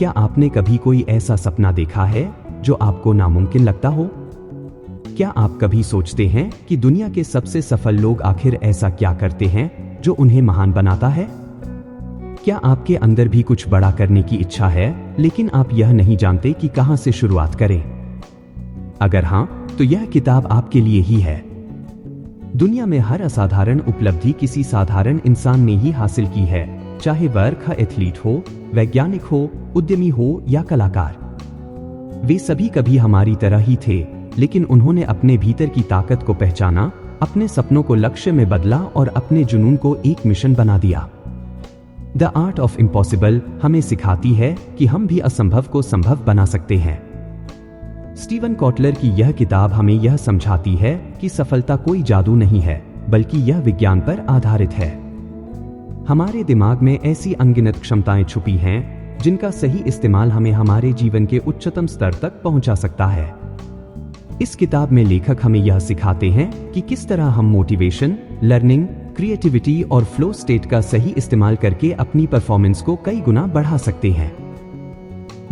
क्या आपने कभी कोई ऐसा सपना देखा है जो आपको नामुमकिन लगता हो? क्या आप कभी सोचते हैं कि दुनिया के सबसे सफल लोग आखिर ऐसा क्या करते हैं जो उन्हें महान बनाता है? क्या आपके अंदर भी कुछ बड़ा करने की इच्छा है, लेकिन आप यह नहीं जानते कि कहां से शुरुआत करें? अगर हां, तो यह किताब आपके लिए ही है। दुनिया में हर असाधारण उपलब्धि किसी साधारण इंसान ने ही हासिल की है, चाहे वह एथलीट हो, वैज्ञानिक हो, उद्यमी हो या कलाकार। वे सभी कभी हमारी तरह ही थे, लेकिन उन्होंने अपने भीतर की ताकत को पहचाना, अपने सपनों को लक्ष्य में बदला और अपने जुनून को एक मिशन बना दिया। द आर्ट ऑफ इम्पॉसिबल हमें सिखाती है कि हम भी असंभव को संभव बना सकते हैं। स्टीवन कॉटलर की यह किताब हमें यह समझाती है कि सफलता कोई जादू नहीं है, बल्कि यह विज्ञान पर आधारित है। हमारे दिमाग में ऐसी अनगिनत क्षमताएं छुपी हैं, जिनका सही इस्तेमाल हमें हमारे जीवन के उच्चतम स्तर तक पहुंचा सकता है। इस किताब में लेखक हमें यह सिखाते हैं कि किस तरह हम मोटिवेशन, लर्निंग, क्रिएटिविटी और फ्लो स्टेट का सही इस्तेमाल करके अपनी परफॉर्मेंस को कई गुना बढ़ा सकते हैं।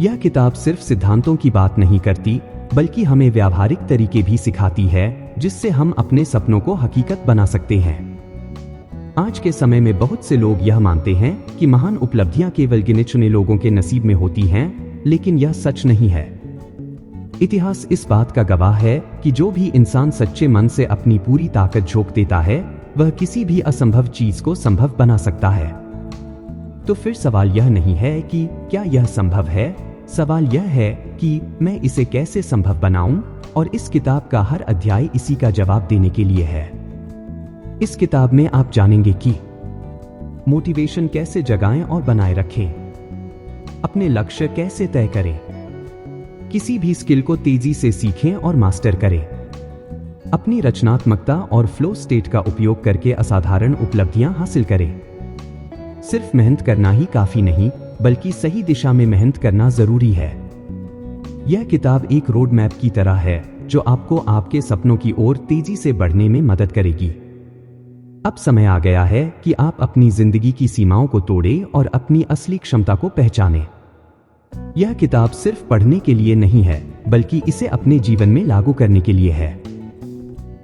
यह किताब सिर्फ सिद्धांतों की बात नहीं करती, बल्कि हमें व्यावहारिक तरीके भी सिखाती है, जिससे हम अपने सपनों को हकीकत बना सकते हैं। आज के समय में बहुत से लोग यह मानते हैं कि महान उपलब्धियां केवल गिने चुने लोगों के नसीब में होती हैं, लेकिन यह सच नहीं है। इतिहास इस बात का गवाह है कि जो भी इंसान सच्चे मन से अपनी पूरी ताकत झोंक देता है, वह किसी भी असंभव चीज को संभव बना सकता है। तो फिर सवाल यह नहीं है कि क्या यह संभव है, सवाल यह है कि मैं इसे कैसे संभव बनाऊं, और इस किताब का हर अध्याय इसी का जवाब देने के लिए है। इस किताब में आप जानेंगे कि मोटिवेशन कैसे जगाएं और बनाए रखें, अपने लक्ष्य कैसे तय करें, किसी भी स्किल को तेजी से सीखें और मास्टर करें, अपनी रचनात्मकता और फ्लो स्टेट का उपयोग करके असाधारण उपलब्धियां हासिल करें। सिर्फ मेहनत करना ही काफी नहीं, बल्कि सही दिशा में मेहनत करना जरूरी है। यह किताब एक रोड मैप की तरह है, जो आपको आपके सपनों की ओर तेजी से बढ़ने में मदद करेगी। अब समय आ गया है कि आप अपनी जिंदगी की सीमाओं को तोड़ें और अपनी असली क्षमता को पहचानें। यह किताब सिर्फ पढ़ने के लिए नहीं है, बल्कि इसे अपने जीवन में लागू करने के लिए है।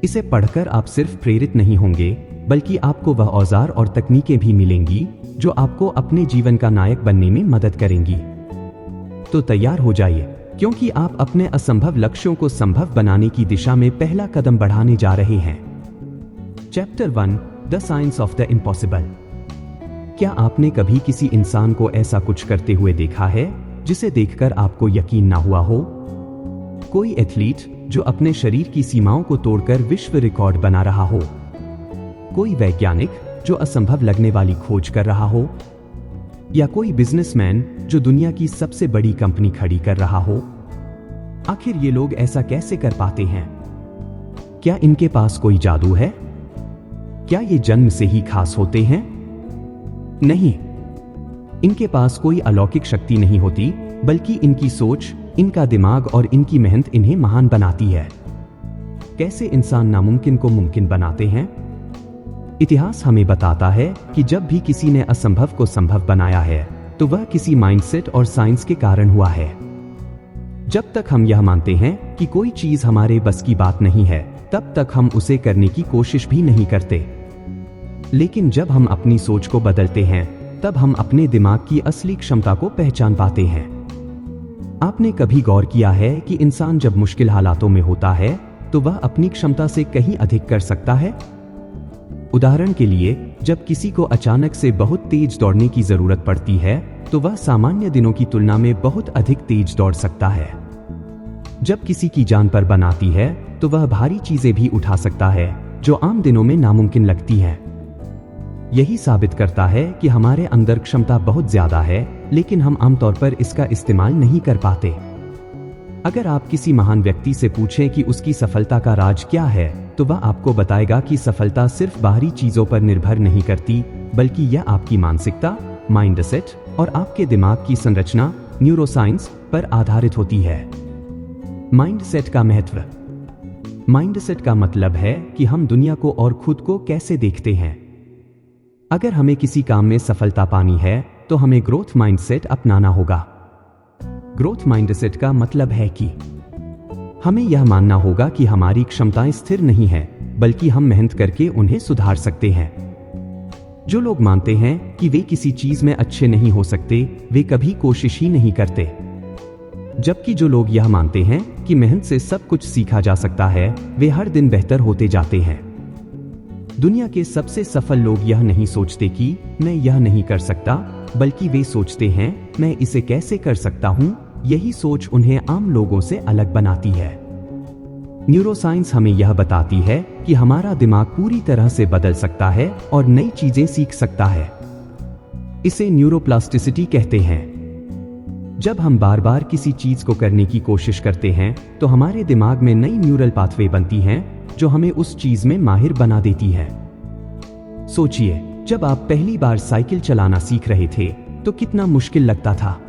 इसे पढ़कर आप सिर्फ प्रेरित नहीं होंगे, बल्कि आपको वह औजार और तकनीकें भी मिलेंगी जो आपको अपने जीवन का नायक बनने में मदद करेंगी। तो तैयार हो जाइए, क्योंकि आप अपने असंभव लक्ष्यों को संभव बनाने की दिशा में पहला कदम बढ़ाने जा रहे हैं। Chapter 1, the science of the impossible. क्या आपने कभी किसी इंसान को ऐसा कुछ करते हुए देखा है जिसे देखकर आपको यकीन ना हुआ हो? कोई एथलीट जो अपने शरीर की सीमाओं को तोड़कर विश्व रिकॉर्ड बना रहा हो, कोई वैज्ञानिक जो असंभव लगने वाली खोज कर रहा हो, या कोई बिजनेसमैन जो दुनिया की सबसे बड़ी कंपनी खड़ी कर रहा हो। आखिर ये लोग ऐसा कैसे कर पाते हैं? क्या इनके पास कोई जादू है? क्या ये जन्म से ही खास होते हैं? नहीं, इनके पास कोई अलौकिक शक्ति नहीं होती, बल्कि इनकी सोच, इनका दिमाग और इनकी मेहनत इन्हें महान बनाती है। कैसे इंसान नामुमकिन को मुमकिन बनाते हैं? इतिहास हमें बताता है कि जब भी किसी ने असंभव को संभव बनाया है, तो वह किसी माइंडसेट और साइंस के कारण हुआ है। जब तक हम यह मानते हैं कि कोई चीज हमारे बस की बात नहीं है, तब तक हम उसे करने की कोशिश भी नहीं करते। लेकिन जब हम अपनी सोच को बदलते हैं, तब हम अपने दिमाग की असली क्षमता को पहचान पाते हैं। आपने कभी गौर किया है कि इंसान जब मुश्किल हालातों में होता है, तो वह अपनी क्षमता से कहीं अधिक कर सकता है? उदाहरण के लिए, जब किसी को अचानक से बहुत तेज दौड़ने की जरूरत पड़ती है, तो वह सामान्य दिनों की तुलना में बहुत अधिक तेज दौड़ सकता है। जब किसी की जान पर बन आती है, तो वह भारी चीजें भी उठा सकता है, जो आम दिनों में नामुमकिन लगती हैं। यही साबित करता है कि हमारे अंदर क्षमता बहुत ज्यादा है, लेकिन हम आमतौर पर इसका इस्तेमाल नहीं कर पाते। अगर आप किसी महान व्यक्ति से पूछें कि उसकी सफलता का राज क्या है, तो वह आपको बताएगा कि सफलता सिर्फ बाहरी चीजों पर निर्भर नहीं करती, बल्कि यह आपकी मानसिकता, माइंडसेट और आपके दिमाग की संरचना, न्यूरोसाइंस पर आधारित होती है। माइंडसेट का महत्व। माइंडसेट का मतलब है कि हम दुनिया को और खुद को कैसे देखते हैं। अगर हमें किसी काम में सफलता पानी है, तो हमें ग्रोथ माइंडसेट अपनाना होगा। ग्रोथ माइंडसेट का मतलब है कि हमें यह मानना होगा कि हमारी क्षमताएं स्थिर नहीं है, बल्कि हम मेहनत करके उन्हें सुधार सकते हैं। जो लोग मानते हैं कि वे किसी चीज में अच्छे नहीं हो सकते, वे कभी कोशिश ही नहीं करते। जबकि जो लोग यह मानते हैं कि मेहनत से सब कुछ सीखा जा सकता है, वे हर दिन बेहतर होते जाते हैं। दुनिया के सबसे सफल लोग यह नहीं सोचते कि मैं यह नहीं कर सकता, बल्कि वे सोचते हैं मैं इसे कैसे कर सकता हूं। यही सोच उन्हें आम लोगों से अलग बनाती है। न्यूरोसाइंस हमें यह बताती है कि हमारा दिमाग पूरी तरह से बदल सकता है और नई चीजें सीख सकता है। इसे न्यूरोप्लास्टिसिटी कहते हैं। जब हम बार बार किसी चीज को करने की कोशिश करते हैं, तो हमारे दिमाग में नई न्यूरल पाथवे बनती हैं, जो हमें उस चीज में माहिर बना देती है। सोचिए, जब आप पहली बार साइकिल चलाना सीख रहे थे तो कितना मुश्किल लगता था।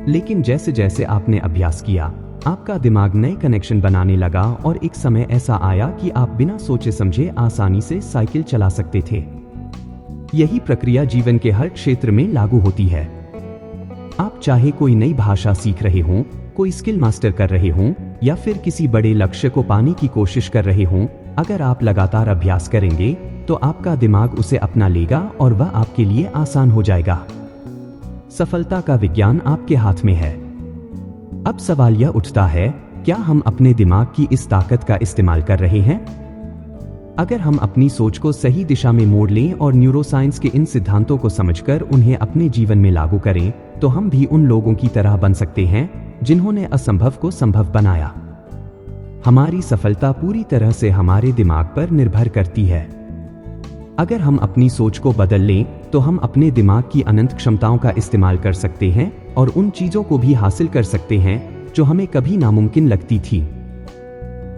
लेकिन जैसे जैसे आपने अभ्यास किया, आपका दिमाग नए कनेक्शन बनाने लगा और एक समय ऐसा आया कि आप बिना सोचे समझे आसानी से साइकिल चला सकते थे। यही प्रक्रिया जीवन के हर क्षेत्र में लागू होती है। आप चाहे कोई नई भाषा सीख रहे हों, कोई स्किल मास्टर कर रहे हों, या फिर किसी बड़े लक्ष्य को पाने की कोशिश कर रहे हों, अगर आप लगातार अभ्यास करेंगे तो आपका दिमाग उसे अपना लेगा और वह आपके लिए आसान हो जाएगा। सफलता का विज्ञान आपके हाथ में है। अब सवाल यह उठता है, क्या हम अपने दिमाग की इस ताकत का इस्तेमाल कर रहे हैं? अगर हम अपनी सोच को सही दिशा में मोड़ लें और न्यूरोसाइंस के इन सिद्धांतों को समझकर उन्हें अपने जीवन में लागू करें, तो हम भी उन लोगों की तरह बन सकते हैं जिन्होंने असंभव को संभव बनाया। हमारी सफलता पूरी तरह से हमारे दिमाग पर निर्भर करती है। अगर हम अपनी सोच को बदल लें, तो हम अपने दिमाग की अनंत क्षमताओं का इस्तेमाल कर सकते हैं और उन चीजों को भी हासिल कर सकते हैं जो हमें कभी नामुमकिन लगती थी।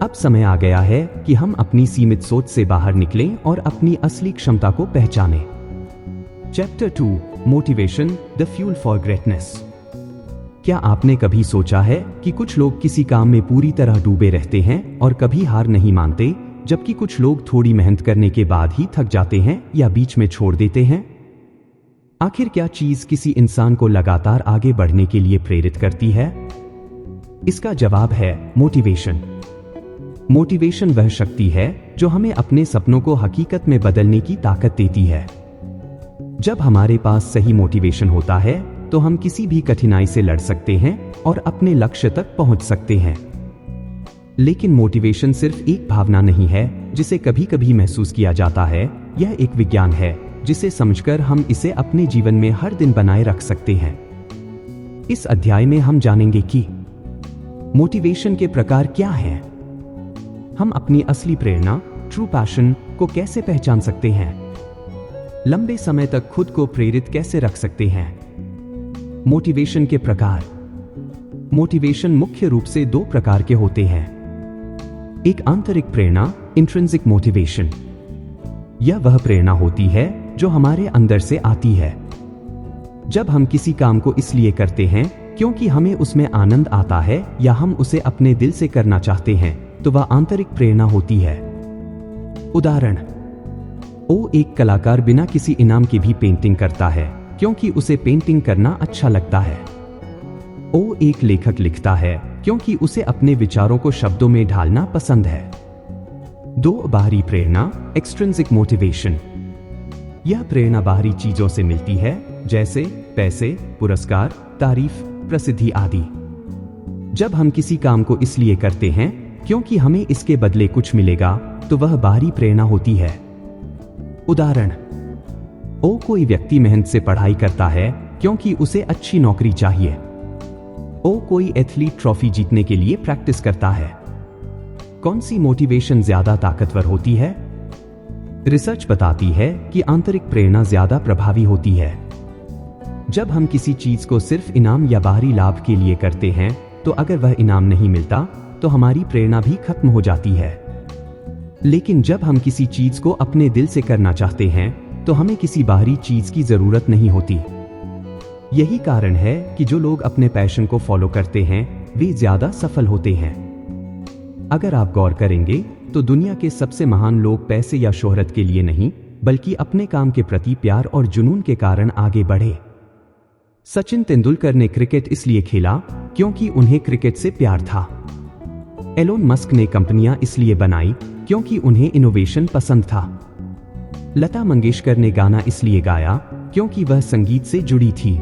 अब समय आ गया है कि हम अपनी सीमित सोच से बाहर निकलें और अपनी असली क्षमता को पहचानें। Chapter 2, motivation, the fuel for greatness. क्या आपने कभी सोचा है कि कुछ लोग किसी काम में पूरी तरह डूबे रहते हैं और कभी हार नहीं मानते, जबकि कुछ लोग थोड़ी मेहनत करने के बाद ही थक जाते हैं या बीच में छोड़ देते हैं? आखिर क्या चीज किसी इंसान को लगातार आगे बढ़ने के लिए प्रेरित करती है? इसका जवाब है मोटिवेशन। मोटिवेशन वह शक्ति है जो हमें अपने सपनों को हकीकत में बदलने की ताकत देती है। जब हमारे पास सही मोटिवेशन होता है, तो हम किसी भी कठिनाई से लड़ सकते हैं और अपने लक्ष्य तक पहुंच सकते हैं। लेकिन मोटिवेशन सिर्फ एक भावना नहीं है जिसे कभी कभी महसूस किया जाता है। यह एक विज्ञान है जिसे समझकर हम इसे अपने जीवन में हर दिन बनाए रख सकते हैं। इस अध्याय में हम जानेंगे कि मोटिवेशन के प्रकार क्या हैं, हम अपनी असली प्रेरणा, ट्रू पैशन को कैसे पहचान सकते हैं, लंबे समय तक खुद को प्रेरित कैसे रख सकते हैं। मोटिवेशन के प्रकार। मोटिवेशन मुख्य रूप से दो प्रकार के होते हैं। एक आंतरिक प्रेरणा, इंट्रिंसिक मोटिवेशन। यह वह प्रेरणा होती है जो हमारे अंदर से आती है। जब हम किसी काम को इसलिए करते हैं क्योंकि हमें उसमें आनंद आता है या हम उसे अपने दिल से करना चाहते हैं, तो वह आंतरिक प्रेरणा होती है। उदाहरण, एक कलाकार बिना किसी इनाम के भी पेंटिंग करता है क्योंकि उसे पेंटिंग करना अच्छा लगता है। एक लेखक लिखता है क्योंकि उसे अपने विचारों को शब्दों में ढालना पसंद है। बाहरी प्रेरणा, एक्सट्रिंसिक मोटिवेशन। यह प्रेरणा बाहरी चीजों से मिलती है, जैसे पैसे, पुरस्कार, तारीफ, प्रसिद्धि आदि। जब हम किसी काम को इसलिए करते हैं क्योंकि हमें इसके बदले कुछ मिलेगा, तो वह बाहरी प्रेरणा होती है। उदाहरण, कोई व्यक्ति मेहनत से पढ़ाई करता है क्योंकि उसे अच्छी नौकरी चाहिए। कोई एथलीट ट्रॉफी जीतने के लिए प्रैक्टिस करता है। कौन सी मोटिवेशन ज्यादा ताकतवर होती है? रिसर्च बताती है कि आंतरिक प्रेरणा ज्यादा प्रभावी होती है। जब हम किसी चीज को सिर्फ इनाम या बाहरी लाभ के लिए करते हैं, तो अगर वह इनाम नहीं मिलता तो हमारी प्रेरणा भी खत्म हो जाती है। लेकिन जब हम किसी चीज को अपने दिल से करना चाहते हैं, तो हमें किसी बाहरी चीज की जरूरत नहीं होती। यही कारण है कि जो लोग अपने पैशन को फॉलो करते हैं, वे ज्यादा सफल होते हैं। अगर आप गौर करेंगे तो दुनिया के सबसे महान लोग पैसे या शोहरत के लिए नहीं, बल्कि अपने काम के प्रति प्यार और जुनून के कारण आगे बढ़े। सचिन तेंदुलकर ने क्रिकेट इसलिए खेला क्योंकि उन्हें क्रिकेट से प्यार था। एलोन मस्क ने कंपनियां इसलिए बनाई क्योंकि उन्हें इनोवेशन पसंद था। लता मंगेशकर ने गाना इसलिए गाया क्योंकि वह संगीत से जुड़ी थी।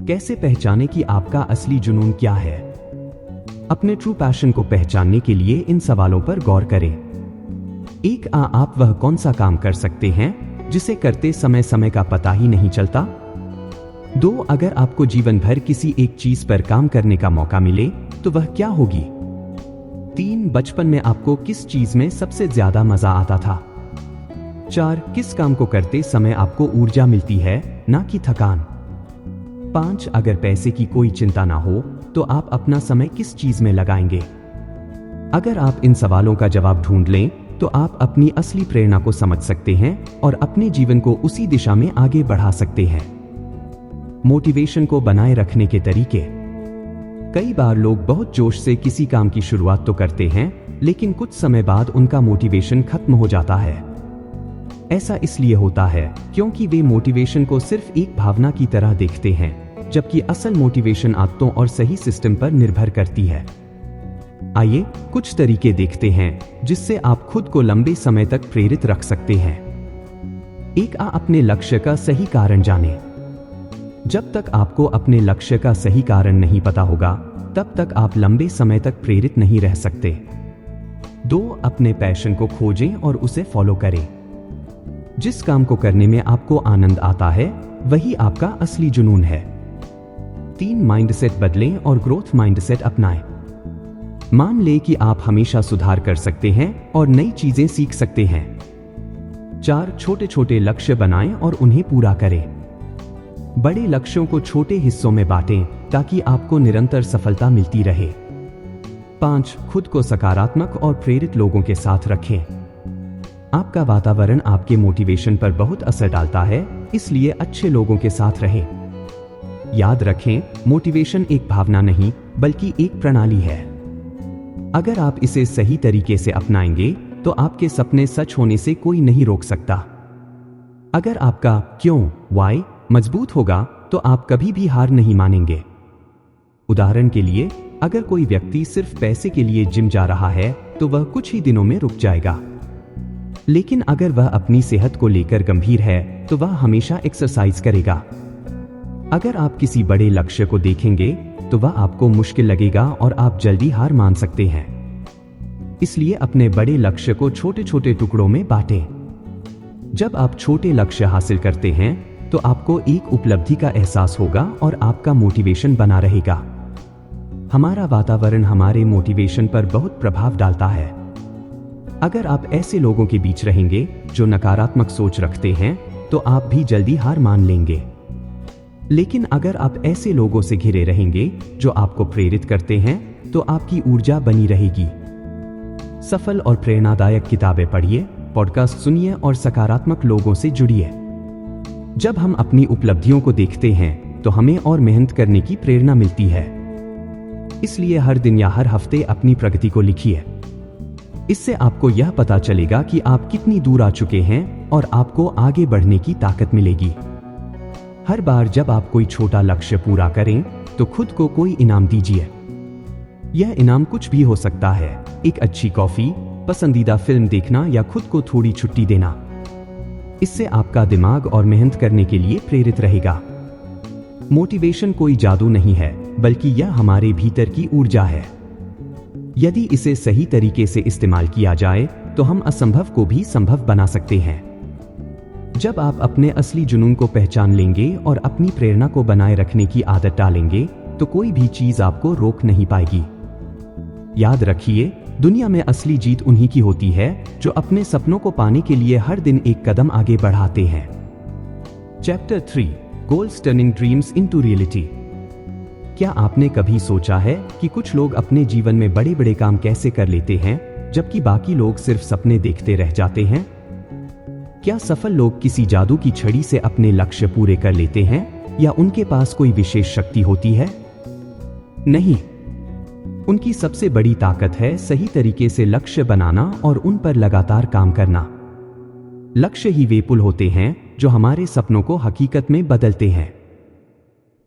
कैसे पहचाने कि आपका असली जुनून क्या है? अपने ट्रू पैशन को पहचानने के लिए इन सवालों पर गौर करें। 1. आप वह कौन सा काम कर सकते हैं जिसे करते समय समय का पता ही नहीं चलता? 2. अगर आपको जीवन भर किसी एक चीज पर काम करने का मौका मिले तो वह क्या होगी? 3. बचपन में आपको किस चीज में सबसे ज्यादा मजा आता था? 4. किस काम को करते समय आपको ऊर्जा मिलती है, ना कि थकान? 5. अगर पैसे की कोई चिंता ना हो तो आप अपना समय किस चीज में लगाएंगे? अगर आप इन सवालों का जवाब ढूंढ लें तो आप अपनी असली प्रेरणा को समझ सकते हैं और अपने जीवन को उसी दिशा में आगे बढ़ा सकते हैं। मोटिवेशन को बनाए रखने के तरीके। कई बार लोग बहुत जोश से किसी काम की शुरुआत तो करते हैं, लेकिन कुछ समय बाद उनका मोटिवेशन खत्म हो जाता है। ऐसा इसलिए होता है क्योंकि वे मोटिवेशन को सिर्फ एक भावना की तरह देखते हैं, जबकि असल मोटिवेशन आदतों और सही सिस्टम पर निर्भर करती है। आइए कुछ तरीके देखते हैं जिससे आप खुद को लंबे समय तक प्रेरित रख सकते हैं। 1. अपने लक्ष्य का सही कारण जानें। जब तक आपको अपने लक्ष्य का सही कारण नहीं पता होगा, तब तक आप लंबे समय तक प्रेरित नहीं रह सकते। 2. अपने पैशन को खोजें और उसे फॉलो करें। जिस काम को करने में आपको आनंद आता है, वही आपका असली जुनून है। 3. माइंडसेट बदलें और ग्रोथ माइंडसेट अपनाएं। मान लें कि आप हमेशा सुधार कर सकते हैं और नई चीजें सीख सकते हैं। 4. छोटे छोटे लक्ष्य बनाएं और उन्हें पूरा करें। बड़े लक्ष्यों को छोटे हिस्सों में बांटें ताकि आपको निरंतर सफलता मिलती रहे। 5. खुद को सकारात्मक और प्रेरित लोगों के साथ रखें। आपका वातावरण आपके मोटिवेशन पर बहुत असर डालता है, इसलिए अच्छे लोगों के साथ रहें। याद रखें, मोटिवेशन एक भावना नहीं बल्कि एक प्रणाली है। अगर आप इसे सही तरीके से अपनाएंगे तो आपके सपने सच होने से कोई नहीं रोक सकता। अगर आपका क्यों वाई मजबूत होगा तो आप कभी भी हार नहीं मानेंगे। उदाहरण के लिए, अगर कोई व्यक्ति सिर्फ पैसे के लिए जिम जा रहा है तो वह कुछ ही दिनों में रुक जाएगा, लेकिन अगर वह अपनी सेहत को लेकर गंभीर है तो वह हमेशा एक्सरसाइज करेगा। अगर आप किसी बड़े लक्ष्य को देखेंगे तो वह आपको मुश्किल लगेगा और आप जल्दी हार मान सकते हैं। इसलिए अपने बड़े लक्ष्य को छोटे छोटे टुकड़ों में बांटें। जब आप छोटे लक्ष्य हासिल करते हैं तो आपको एक उपलब्धि का एहसास होगा और आपका मोटिवेशन बना रहेगा। हमारा वातावरण हमारे मोटिवेशन पर बहुत प्रभाव डालता है। अगर आप ऐसे लोगों के बीच रहेंगे जो नकारात्मक सोच रखते हैं तो आप भी जल्दी हार मान लेंगे। लेकिन अगर आप ऐसे लोगों से घिरे रहेंगे जो आपको प्रेरित करते हैं तो आपकी ऊर्जा बनी रहेगी। सफल और प्रेरणादायक किताबें पढ़िए, पॉडकास्ट सुनिए और सकारात्मक लोगों से जुड़िए। जब हम अपनी उपलब्धियों को देखते हैं तो हमें और मेहनत करने की प्रेरणा मिलती है। इसलिए हर दिन या हर हफ्ते अपनी प्रगति को लिखिए। इससे आपको यह पता चलेगा कि आप कितनी दूर आ चुके हैं और आपको आगे बढ़ने की ताकत मिलेगी। हर बार जब आप कोई छोटा लक्ष्य पूरा करें तो खुद को कोई इनाम दीजिए। यह इनाम कुछ भी हो सकता है, एक अच्छी कॉफी, पसंदीदा फिल्म देखना या खुद को थोड़ी छुट्टी देना। इससे आपका दिमाग और मेहनत करने के लिए प्रेरित रहेगा। मोटिवेशन कोई जादू नहीं है, बल्कि यह हमारे भीतर की ऊर्जा है। यदि इसे सही तरीके से इस्तेमाल किया जाए तो हम असंभव को भी संभव बना सकते हैं। जब आप अपने असली जुनून को पहचान लेंगे और अपनी प्रेरणा को बनाए रखने की आदत डालेंगे तो कोई भी चीज आपको रोक नहीं पाएगी। याद रखिए, दुनिया में असली जीत उन्हीं की होती है जो अपने सपनों को पाने के लिए हर दिन एक कदम आगे बढ़ाते हैं। Chapter 3, goals turning dreams into reality. क्या आपने कभी सोचा है कि कुछ लोग अपने जीवन में बड़े बड़े काम कैसे कर लेते हैं जबकि बाकी लोग सिर्फ सपने देखते रह जाते हैं? क्या सफल लोग किसी जादू की छड़ी से अपने लक्ष्य पूरे कर लेते हैं या उनके पास कोई विशेष शक्ति होती है? नहीं, उनकी सबसे बड़ी ताकत है सही तरीके से लक्ष्य बनाना और उन पर लगातार काम करना। लक्ष्य ही वे पुल होते हैं जो हमारे सपनों को हकीकत में बदलते हैं।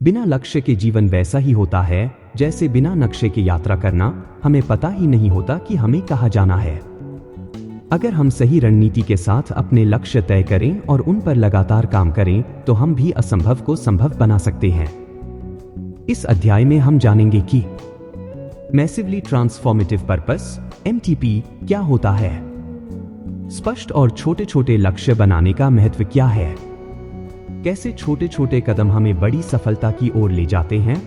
बिना लक्ष्य के जीवन वैसा ही होता है जैसे बिना नक्शे के यात्रा करना। हमें पता ही नहीं होता कि हमें कहाँ जाना है। अगर हम सही रणनीति के साथ अपने लक्ष्य तय करें और उन पर लगातार काम करें तो हम भी असंभव को संभव बना सकते हैं। इस अध्याय में हम जानेंगे कि मैसिवली ट्रांसफॉर्मेटिव पर्पस (MTP) क्या होता है, स्पष्ट और छोटे छोटे लक्ष्य बनाने का महत्व क्या है, कैसे छोटे छोटे कदम हमें बड़ी सफलता की ओर ले जाते हैं।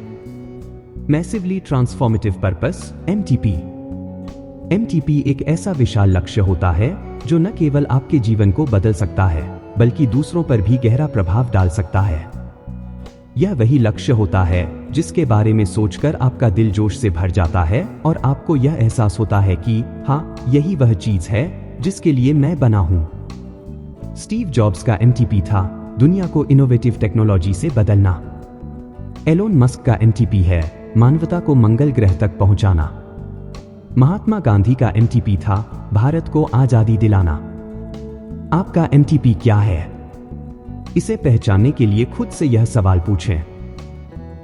मैसिवली ट्रांसफॉर्मेटिव पर्पस (MTP) एक ऐसा विशाल लक्ष्य होता है जो न केवल आपके जीवन को बदल सकता है बल्कि दूसरों पर भी गहरा प्रभाव डाल सकता है। यह वही लक्ष्य होता है जिसके बारे में सोचकर आपका दिल जोश से भर जाता है और आपको यह एहसास होता है कि हाँ, यही वह चीज है जिसके लिए मैं बना हूं। स्टीव जॉब्स का MTP था दुनिया को इनोवेटिव टेक्नोलॉजी से बदलना। एलोन मस्क का MTP है मानवता को मंगल ग्रह तक पहुंचाना। महात्मा गांधी का MTP था भारत को आजादी दिलाना। आपका MTP क्या है? इसे पहचानने के लिए खुद से यह सवाल पूछें,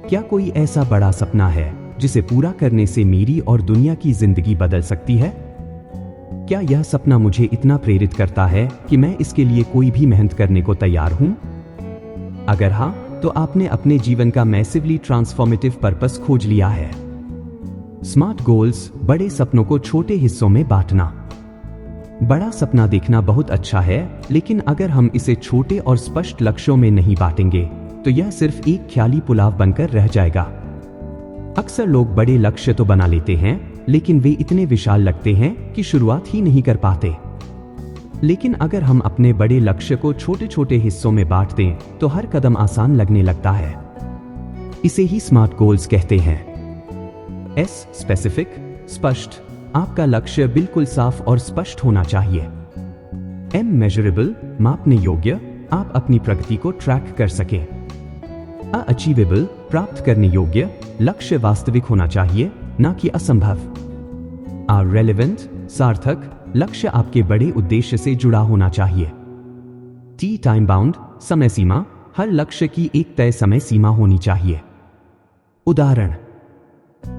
क्या कोई ऐसा बड़ा सपना है जिसे पूरा करने से मेरी और दुनिया की जिंदगी बदल सकती है? क्या यह सपना मुझे इतना प्रेरित करता है कि मैं इसके लिए कोई भी मेहनत करने को तैयार हूं? अगर हाँ, तो आपने अपने जीवन का मैसिवली ट्रांसफॉर्मेटिव पर्पस खोज लिया है। स्मार्ट गोल्स, बड़े सपनों को छोटे हिस्सों में बांटना। बड़ा सपना देखना बहुत अच्छा है, लेकिन अगर हम इसे छोटे और स्पष्ट लक्ष्यों में नहीं बांटेंगे तो यह सिर्फ एक ख्याली पुलाव बनकर रह जाएगा। अक्सर लोग बड़े लक्ष्य तो बना लेते हैं लेकिन वे इतने विशाल लगते हैं कि शुरुआत ही नहीं कर पाते। लेकिन अगर हम अपने बड़े लक्ष्य को छोटे छोटे हिस्सों में बांट दें तो हर कदम आसान लगने लगता है। इसे ही स्मार्ट गोल्स कहते हैं। S स्पेसिफिक, स्पष्ट, आपका लक्ष्य बिल्कुल साफ और स्पष्ट होना चाहिए। M मेजरेबल, मापने योग्य, आप अपनी प्रगति को ट्रैक कर सकें। अचीवेबल, प्राप्त करने योग्य, लक्ष्य वास्तविक होना चाहिए, ना कि असंभव। रेलेवेंट, सार्थक, लक्ष्य आपके बड़े उद्देश्य से जुड़ा होना चाहिए। टाइम बाउंड, समय सीमा, हर लक्ष्य की एक तय समय सीमा होनी चाहिए। उदाहरण,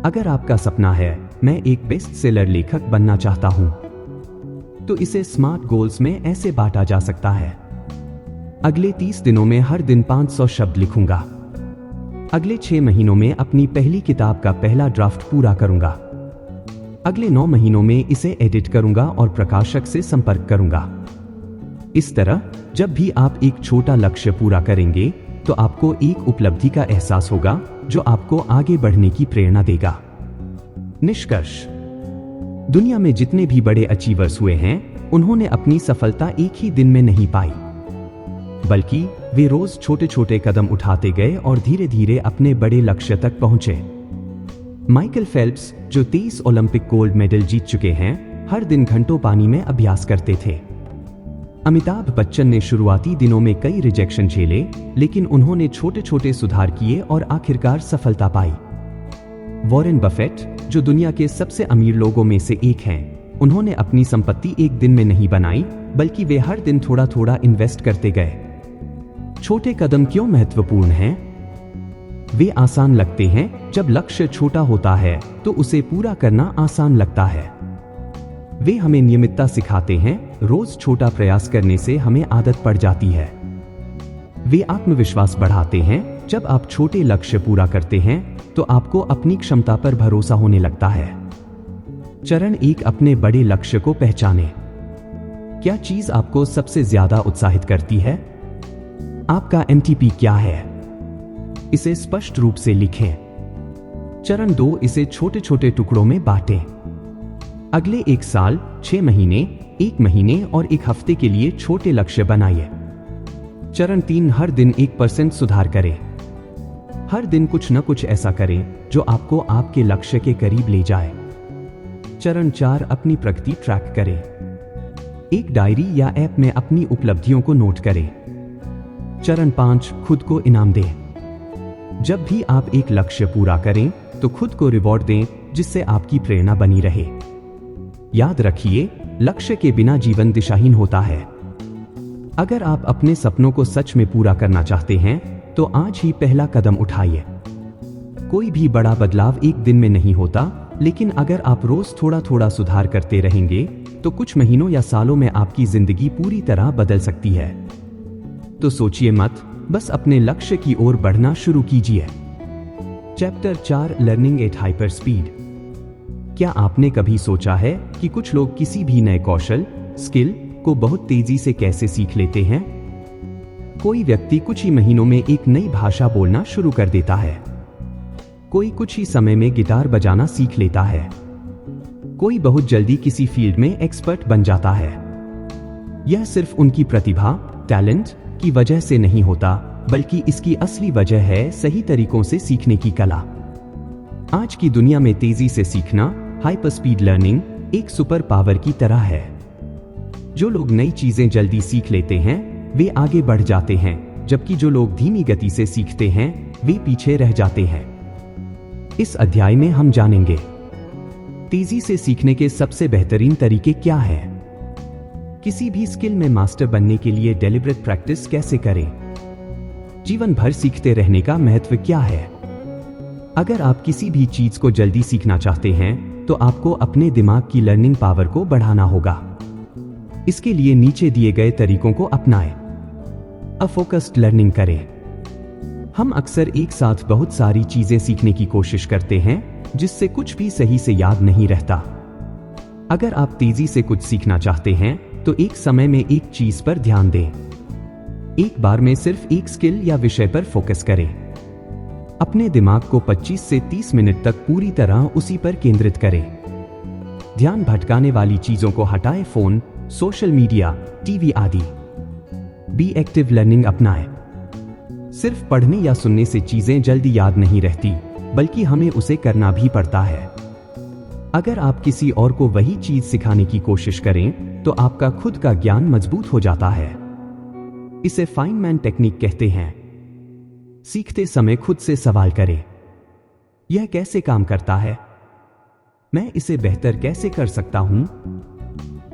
अगर आपका सपना है मैं एक बेस्ट सेलर लेखक बनना चाहता हूं, तो इसे स्मार्ट गोल्स में ऐसे बांटा जा सकता है। अगले 30 दिनों में हर दिन 500 शब्द लिखूंगा। अगले 6 महीनों में अपनी पहली किताब का पहला ड्राफ्ट पूरा करूंगा। अगले 9 महीनों में इसे एडिट करूंगा और प्रकाशक से संपर्क करूंगा। इस तरह जब भी आप एक छोटा लक्ष्य पूरा करेंगे तो आपको एक उपलब्धि का एहसास होगा जो आपको आगे बढ़ने की प्रेरणा देगा। निष्कर्ष, दुनिया में जितने भी बड़े अचीवर्स हुए हैं उन्होंने अपनी सफलता एक ही दिन में नहीं पाई, बल्कि वे रोज छोटे छोटे कदम उठाते गए और धीरे धीरे अपने बड़े लक्ष्य तक पहुंचे। माइकल फेल्प्स, जो 23 ओलंपिक गोल्ड मेडल जीत चुके हैं, हर दिन घंटों पानी में अभ्यास करते थे। अमिताभ बच्चन ने शुरुआती दिनों में कई रिजेक्शन झेले, लेकिन उन्होंने छोटे छोटे सुधार किए और आखिरकार सफलता पाई। वॉरेन बफेट, जो दुनिया के सबसे अमीर लोगों में से एक हैं, उन्होंने अपनी संपत्ति एक दिन में नहीं बनाई, बल्कि वे हर दिन थोड़ा थोड़ा इन्वेस्ट करते गए। छोटे कदम क्यों महत्वपूर्ण हैं? वे आसान लगते हैं जब लक्ष्य छोटा होता है तो उसे पूरा करना आसान लगता है। वे हमें नियमितता सिखाते हैं, रोज छोटा प्रयास करने से हमें आदत पड़ जाती है। वे आत्मविश्वास बढ़ाते हैं, जब आप छोटे लक्ष्य पूरा करते हैं तो आपको अपनी क्षमता पर भरोसा होने लगता है। चरण 1, अपने बड़े लक्ष्य को पहचानें। क्या चीज आपको सबसे ज्यादा उत्साहित करती है? आपका MTP क्या है? इसे स्पष्ट रूप से लिखें। चरण 2, इसे छोटे छोटे टुकड़ों में बांटें। अगले 1 साल, 6 महीने, 1 महीने और 1 हफ्ते के लिए छोटे लक्ष्य बनाइए। चरण 3, हर दिन 1% सुधार करें। हर दिन कुछ न कुछ ऐसा करें जो आपको आपके लक्ष्य के करीब ले जाए। चरण 4, अपनी प्रगति ट्रैक करें। एक डायरी या ऐप में अपनी उपलब्धियों को नोट करें। चरण 5, खुद को इनाम दें। जब भी आप एक लक्ष्य पूरा करें तो खुद को रिवॉर्ड दें, जिससे आपकी प्रेरणा बनी रहे। याद रखिए, लक्ष्य के बिना जीवन दिशाहीन होता है। अगर आप अपने सपनों को सच में पूरा करना चाहते हैं तो आज ही पहला कदम उठाइए। कोई भी बड़ा बदलाव एक दिन में नहीं होता, लेकिन अगर आप रोज थोड़ा थोड़ा सुधार करते रहेंगे तो कुछ महीनों या सालों में आपकी जिंदगी पूरी तरह बदल सकती है। तो सोचिए मत, बस अपने लक्ष्य की ओर बढ़ना शुरू कीजिए। Chapter 4, learning at hyper speed. क्या आपने कभी सोचा है कि कुछ लोग किसी भी नए कौशल, स्किल को बहुत तेजी से कैसे सीख लेते हैं? कोई व्यक्ति कुछ ही महीनों में एक नई भाषा बोलना शुरू कर देता है। कोई कुछ ही समय में गिटार बजाना सीख लेता है। कोई बहुत जल्दी किसी फील्ड में एक्सपर्ट बन जाता है। यह सिर्फ उनकी प्रतिभा, टैलेंट की वजह से नहीं होता, बल्कि इसकी असली वजह है सही तरीकों से सीखने की कला। आज की दुनिया में तेजी से सीखना, हाइपर स्पीड लर्निंग, एक सुपर पावर की तरह है। जो लोग नई चीजें जल्दी सीख लेते हैं वे आगे बढ़ जाते हैं, जबकि जो लोग धीमी गति से सीखते हैं वे पीछे रह जाते हैं। इस अध्याय में हम जानेंगे तेजी से सीखने के सबसे बेहतरीन तरीके क्या हैं, किसी भी स्किल में मास्टर बनने के लिए डेलिब्रेट प्रैक्टिस कैसे करें, जीवन भर सीखते रहने का महत्व क्या है। अगर आप किसी भी चीज को जल्दी सीखना चाहते हैं तो आपको अपने दिमाग की लर्निंग पावर को बढ़ाना होगा। इसके लिए नीचे दिए गए तरीकों को अपनाएं। फोकस्ड लर्निंग करें। हम अक्सर एक साथ बहुत सारी चीजें सीखने की कोशिश करते हैं, जिससे कुछ भी सही से याद नहीं रहता। अगर आप तेजी से कुछ सीखना चाहते हैं तो एक समय में एक चीज पर ध्यान दें। एक बार में सिर्फ एक स्किल या विषय पर फोकस करें। अपने दिमाग को 25 से 30 मिनट तक पूरी तरह उसी पर केंद्रित करें। ध्यान भटकाने वाली चीजों को हटाएं, फोन, सोशल मीडिया, टीवी आदि। बी एक्टिव लर्निंग अपनाएं। सिर्फ पढ़ने या सुनने से चीजें जल्दी याद नहीं रहती, बल्कि हमें उसे करना भी पड़ता है। अगर आप किसी और को वही चीज सिखाने की कोशिश करें तो आपका खुद का ज्ञान मजबूत हो जाता है। इसे फाइनमैन टेक्निक कहते हैं। सीखते समय खुद से सवाल करें, यह कैसे काम करता है? मैं इसे बेहतर कैसे कर सकता हूं?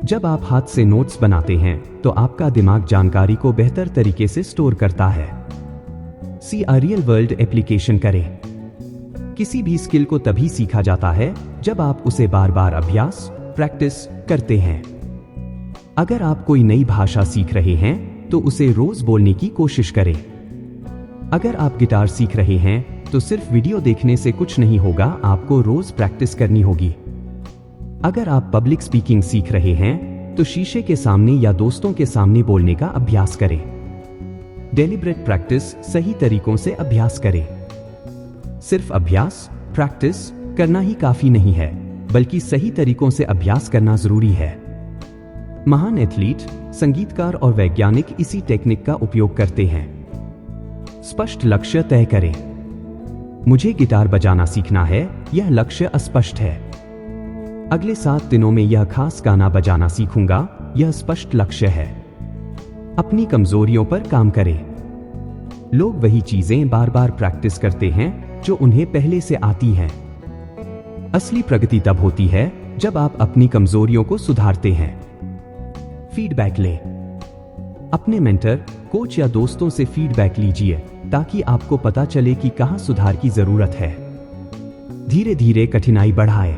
जब आप हाथ से नोट्स बनाते हैं तो आपका दिमाग जानकारी को बेहतर तरीके से स्टोर करता है। सी अ रियल वर्ल्ड एप्लीकेशन करें। किसी भी स्किल को तभी सीखा जाता है जब आप उसे बार बार अभ्यास, प्रैक्टिस करते हैं। अगर आप कोई नई भाषा सीख रहे हैं तो उसे रोज बोलने की कोशिश करें। अगर आप गिटार सीख रहे हैं तो सिर्फ वीडियो देखने से कुछ नहीं होगा, आपको रोज प्रैक्टिस करनी होगी। अगर आप पब्लिक स्पीकिंग सीख रहे हैं तो शीशे के सामने या दोस्तों के सामने बोलने का अभ्यास करें। डेलिब्रेट प्रैक्टिस, सही तरीकों से अभ्यास करें। सिर्फ अभ्यास, प्रैक्टिस करना ही काफी नहीं है, बल्कि सही तरीकों से अभ्यास करना जरूरी है। महान एथलीट, संगीतकार और वैज्ञानिक इसी टेक्निक का उपयोग करते हैं। स्पष्ट लक्ष्य तय करें। मुझे गिटार बजाना सीखना है, यह लक्ष्य अस्पष्ट है। अगले 7 दिनों में यह खास गाना बजाना सीखूंगा, यह स्पष्ट लक्ष्य है। अपनी कमजोरियों पर काम करें। लोग वही चीजें बार बार प्रैक्टिस करते हैं जो उन्हें पहले से आती हैं। असली प्रगति तब होती है जब आप अपनी कमजोरियों को सुधारते हैं। फीडबैक लें। अपने मेंटर, कोच या दोस्तों से फीडबैक लीजिए ताकि आपको पता चले कि कहां सुधार की जरूरत है। धीरे धीरे कठिनाई बढ़ाएं।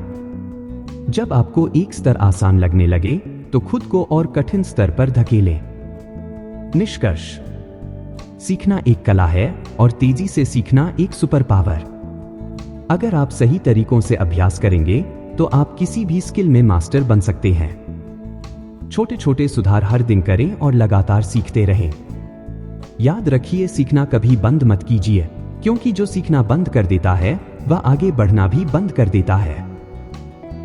जब आपको एक स्तर आसान लगने लगे तो खुद को और कठिन स्तर पर धकेलें। निष्कर्ष, सीखना एक कला है और तेजी से सीखना एक सुपर पावर। अगर आप सही तरीकों से अभ्यास करेंगे तो आप किसी भी स्किल में मास्टर बन सकते हैं। छोटे छोटे सुधार हर दिन करें और लगातार सीखते रहें। याद रखिए, सीखना कभी बंद मत कीजिए, क्योंकि जो सीखना बंद कर देता है वह आगे बढ़ना भी बंद कर देता है।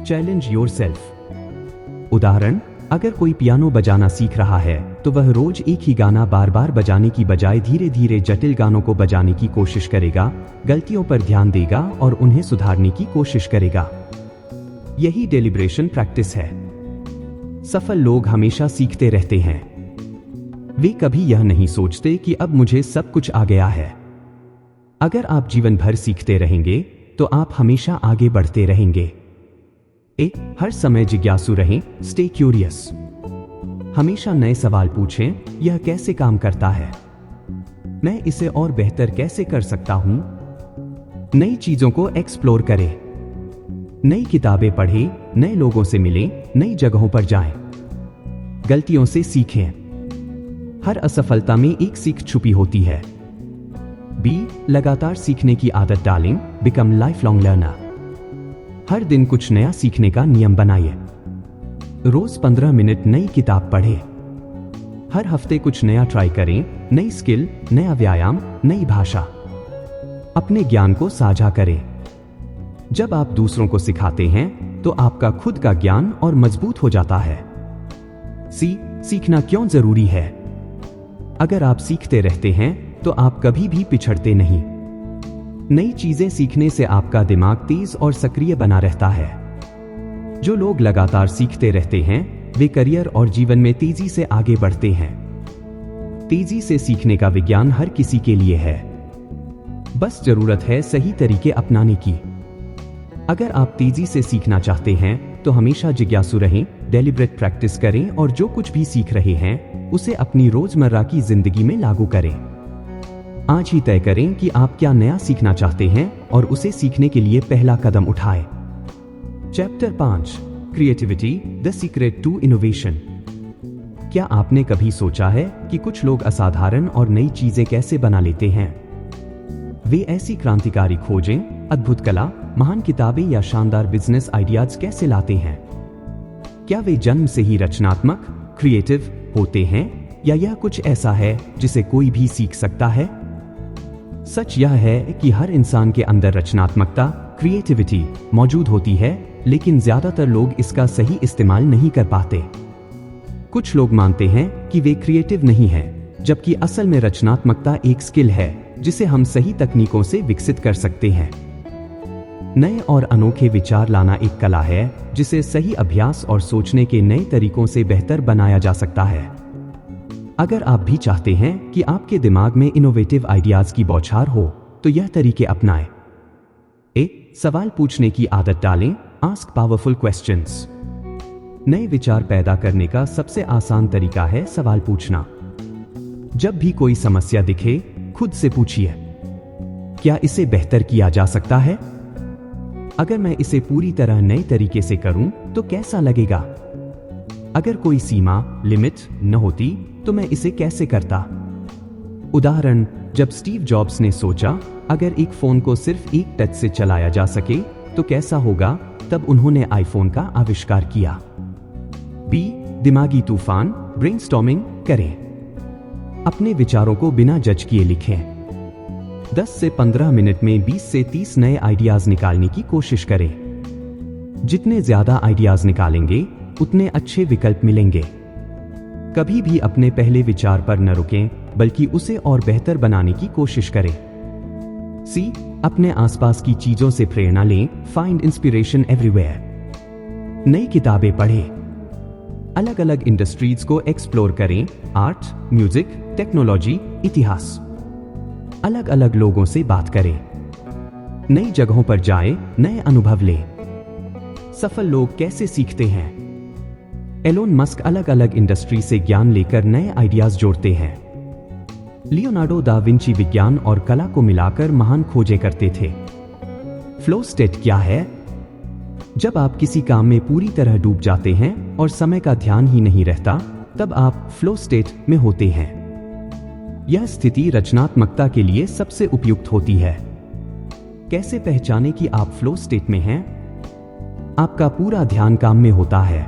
Challenge yourself. उदाहरण, अगर कोई पियानो बजाना सीख रहा है तो वह रोज एक ही गाना बार बार बजाने की बजाय धीरे धीरे जटिल गानों को बजाने की कोशिश करेगा, गलतियों पर ध्यान देगा और उन्हें सुधारने की कोशिश करेगा। यही डेलिब्रेशन प्रैक्टिस है। सफल लोग हमेशा सीखते रहते हैं। वे कभी यह नहीं सोचते कि अब मुझे सब कुछ आ गया है। अगर आप जीवन भर सीखते रहेंगे तो आप हमेशा आगे बढ़ते रहेंगे। हर समय जिज्ञासु रहें, स्टे क्यूरियस। हमेशा नए सवाल पूछें, यह कैसे काम करता है? मैं इसे और बेहतर कैसे कर सकता हूं? नई चीजों को एक्सप्लोर करें, नई किताबें पढ़ें, नए लोगों से मिलें, नई जगहों पर जाएं। गलतियों से सीखें, हर असफलता में एक सीख छुपी होती है। बी, लगातार सीखने की आदत डालें, बिकम लाइफ लॉन्ग लर्नर। हर दिन कुछ नया सीखने का नियम बनाइए। रोज 15 मिनट नई किताब पढ़ें। हर हफ्ते कुछ नया ट्राई करें, नई स्किल, नया व्यायाम, नई भाषा। अपने ज्ञान को साझा करें। जब आप दूसरों को सिखाते हैं तो आपका खुद का ज्ञान और मजबूत हो जाता है। सी, सीखना क्यों जरूरी है? अगर आप सीखते रहते हैं तो आप कभी भी पिछड़ते नहीं। नई चीजें सीखने से आपका दिमाग तेज और सक्रिय बना रहता है। जो लोग लगातार सीखते रहते हैं वे करियर और जीवन में तेजी से आगे बढ़ते हैं। तेजी से सीखने का विज्ञान हर किसी के लिए है, बस जरूरत है सही तरीके अपनाने की। अगर आप तेजी से सीखना चाहते हैं तो हमेशा जिज्ञासु रहें, डेलिब्रेट प्रैक्टिस करें और जो कुछ भी सीख रहे हैं उसे अपनी रोजमर्रा की जिंदगी में लागू करें। आज ही तय करें कि आप क्या नया सीखना चाहते हैं और उसे सीखने के लिए पहला कदम उठाएं। Chapter 5, creativity, the secret to innovation. क्या आपने कभी सोचा है कि कुछ लोग असाधारण और नई चीजें कैसे बना लेते हैं? वे ऐसी क्रांतिकारी खोजें, अद्भुत कला, महान किताबें या शानदार बिजनेस आइडियाज कैसे लाते हैं? क्या वे जन्म से ही रचनात्मक, क्रिएटिव होते हैं या यह कुछ ऐसा है जिसे कोई भी सीख सकता है? सच यह है कि हर इंसान के अंदर रचनात्मकता, क्रिएटिविटी मौजूद होती है, लेकिन ज्यादातर लोग इसका सही इस्तेमाल नहीं कर पाते। कुछ लोग मानते हैं कि वे क्रिएटिव नहीं हैं, जबकि असल में रचनात्मकता एक स्किल है जिसे हम सही तकनीकों से विकसित कर सकते हैं। नए और अनोखे विचार लाना एक कला है जिसे सही अभ्यास और सोचने के नए तरीकों से बेहतर बनाया जा सकता है। अगर आप भी चाहते हैं कि आपके दिमाग में इनोवेटिव आइडियाज की बौछार हो तो यह तरीके अपनाएं। ए, सवाल पूछने की आदत डालें, आस्क पावरफुल क्वेश्चंस। नए विचार पैदा करने का सबसे आसान तरीका है सवाल पूछना। जब भी कोई समस्या दिखे, खुद से पूछिए, क्या इसे बेहतर किया जा सकता है? अगर मैं इसे पूरी तरह नए तरीके से करूं तो कैसा लगेगा? अगर कोई सीमा, लिमिट न होती तो मैं इसे कैसे करता? उदाहरण, जब स्टीव जॉब्स ने सोचा अगर एक फोन को सिर्फ एक टच से चलाया जा सके तो कैसा होगा, तब उन्होंने आईफोन का आविष्कार किया। बी, दिमागी तूफान, ब्रेनस्टॉर्मिंग करें। अपने विचारों को बिना जज किए लिखें। 10 से 15 मिनट में 20 से 30 नए आइडियाज निकालने की कोशिश करें। जितने ज्यादा आइडियाज निकालेंगे उतने अच्छे विकल्प मिलेंगे। कभी भी अपने पहले विचार पर न रुकें, बल्कि उसे और बेहतर बनाने की कोशिश करें। सी, अपने आसपास की चीजों से प्रेरणा लें, फाइंड इंस्पिरेशन एवरीवेयर। नई किताबें पढ़ें, अलग अलग इंडस्ट्रीज को एक्सप्लोर करें, आर्ट, म्यूजिक, टेक्नोलॉजी, इतिहास। अलग अलग लोगों से बात करें, नई जगहों पर जाएं, नए अनुभव लें। सफल लोग कैसे सीखते हैं? एलोन मस्क अलग अलग इंडस्ट्री से ज्ञान लेकर नए आइडियाज जोड़ते हैं। लियोनार्डो दा विंची विज्ञान और कला को मिलाकर महान खोजें करते थे। फ्लो स्टेट क्या है? जब आप किसी काम में पूरी तरह डूब जाते हैं और समय का ध्यान ही नहीं रहता, तब आप फ्लो स्टेट में होते हैं। यह स्थिति रचनात्मकता के लिए सबसे उपयुक्त होती है। कैसे पहचाने कि आप फ्लो स्टेट में हैं? आपका पूरा ध्यान काम में होता है।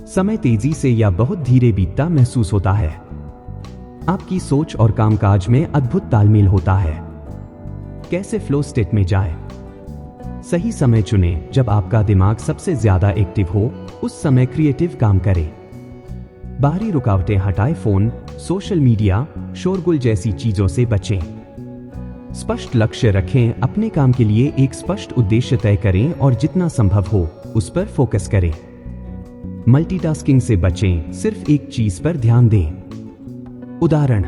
समय तेजी से या बहुत धीरे बीतता महसूस होता है। आपकी सोच और कामकाज में अद्भुत तालमेल होता है। कैसे फ्लो स्टेट में जाएं? सही समय चुनें, जब आपका दिमाग सबसे ज्यादा एक्टिव हो, उस समय क्रिएटिव काम करें। बाहरी रुकावटें हटाएं, फोन, सोशल मीडिया, शोरगुल जैसी चीजों से बचें। स्पष्ट लक्ष्य रखें, अपने काम के लिए एक स्पष्ट उद्देश्य तय करें और जितना संभव हो उस पर फोकस करें। मल्टीटास्किंग से बचें, सिर्फ एक चीज पर ध्यान दें। उदाहरण,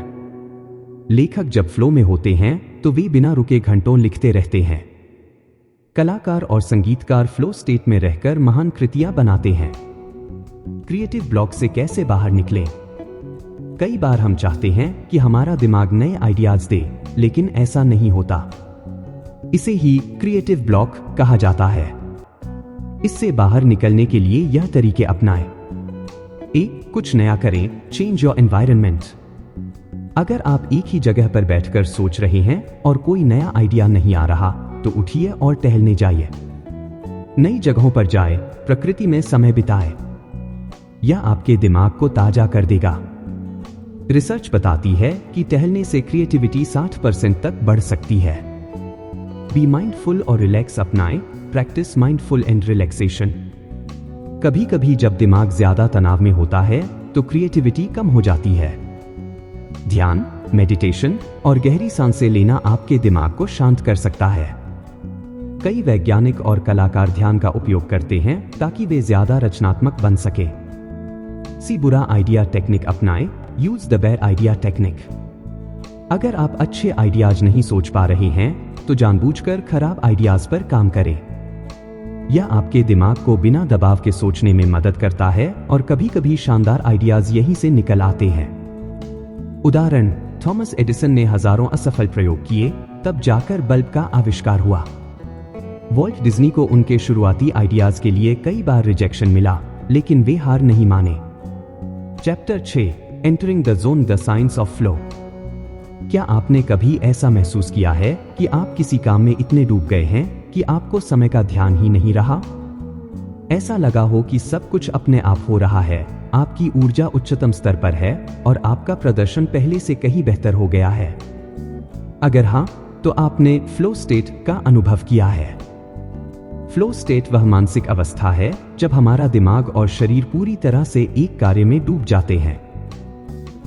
लेखक जब फ्लो में होते हैं तो वे बिना रुके घंटों लिखते रहते हैं। कलाकार और संगीतकार फ्लो स्टेट में रहकर महान कृतियां बनाते हैं। क्रिएटिव ब्लॉक से कैसे बाहर निकलें? कई बार हम चाहते हैं कि हमारा दिमाग नए आइडियाज दे, लेकिन ऐसा नहीं होता। इसे ही क्रिएटिव ब्लॉक कहा जाता है। इससे बाहर निकलने के लिए यह तरीके अपनाएं। कुछ नया करें, चेंज योर एनवायरनमेंट। अगर आप एक ही जगह पर बैठकर सोच रहे हैं और कोई नया आइडिया नहीं आ रहा, तो उठिए और टहलने जाइए। नई जगहों पर जाएं, प्रकृति में समय बिताएं। यह आपके दिमाग को ताजा कर देगा। रिसर्च बताती है कि टहलने से क्रिएटिविटी 60% तक बढ़ सकती है। बी माइंडफुल और रिलैक्स अपनाएं, प्रैक्टिस माइंडफुल एंड रिलैक्सेशन। कभी कभी जब दिमाग ज्यादा तनाव में होता है तो क्रिएटिविटी कम हो जाती है। ध्यान, मेडिटेशन और गहरी सांसें लेना आपके दिमाग को शांत कर सकता है। कई वैज्ञानिक और कलाकार ध्यान का उपयोग करते हैं ताकि वे ज्यादा रचनात्मक बन सके। बुरा आइडिया टेक्निक अपनाएं, use the bad idea technique. अगर आप अच्छे आइडियाज नहीं सोच पा रहे हैं तो जानबूझकर खराब आइडियाज पर काम करें। यह आपके दिमाग को बिना दबाव के सोचने में मदद करता है और कभी कभी शानदार आइडियाज यहीं से निकल आते हैं। उदाहरण, थॉमस एडिसन ने हजारों असफल प्रयोग किए, तब जाकर बल्ब का आविष्कार हुआ। वॉल्ट डिज्नी को उनके शुरुआती आइडियाज के लिए कई बार रिजेक्शन मिला, लेकिन वे हार नहीं माने। Chapter 6, entering the zone, the science of flow. क्या आपने कभी ऐसा महसूस किया है कि आप किसी काम में इतने डूब गए हैं कि आपको समय का ध्यान ही नहीं रहा? ऐसा लगा हो कि सब कुछ अपने आप हो रहा है, आपकी ऊर्जा उच्चतम स्तर पर है और आपका प्रदर्शन पहले से कहीं बेहतर हो गया है। अगर हाँ, तो आपने फ्लो स्टेट का अनुभव किया है। फ्लो स्टेट वह मानसिक अवस्था है जब हमारा दिमाग और शरीर पूरी तरह से एक कार्य में डूब जाते हैं।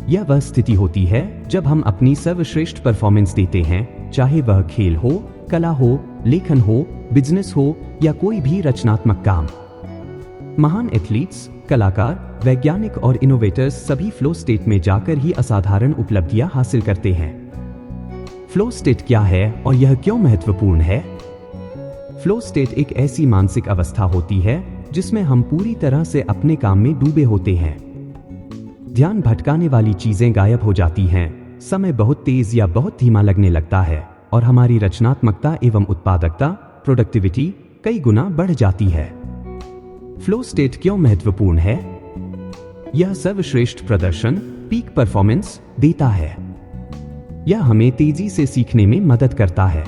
यह वह स्थिति होती है जब हम अपनी सर्वश्रेष्ठ परफॉर्मेंस देते हैं, चाहे वह खेल हो, कला हो, लेखन हो, बिजनेस हो या कोई भी रचनात्मक काम। महान एथलीट्स, कलाकार, वैज्ञानिक और इनोवेटर्स सभी फ्लो स्टेट में जाकर ही असाधारण उपलब्धियां हासिल करते हैं। फ्लो स्टेट क्या है और यह क्यों महत्वपूर्ण है? फ्लो स्टेट एक ऐसी मानसिक अवस्था होती है जिसमें हम पूरी तरह से अपने काम में डूबे होते हैं। ध्यान भटकाने वाली चीजें गायब हो जाती हैं, समय बहुत तेज या बहुत धीमा लगने लगता है और हमारी रचनात्मकता एवं उत्पादकता, प्रोडक्टिविटी कई गुना बढ़ जाती है। फ्लो स्टेट क्यों महत्वपूर्ण है? यह सर्वश्रेष्ठ प्रदर्शन, पीक परफॉर्मेंस देता है। यह हमें तेजी से सीखने में मदद करता है।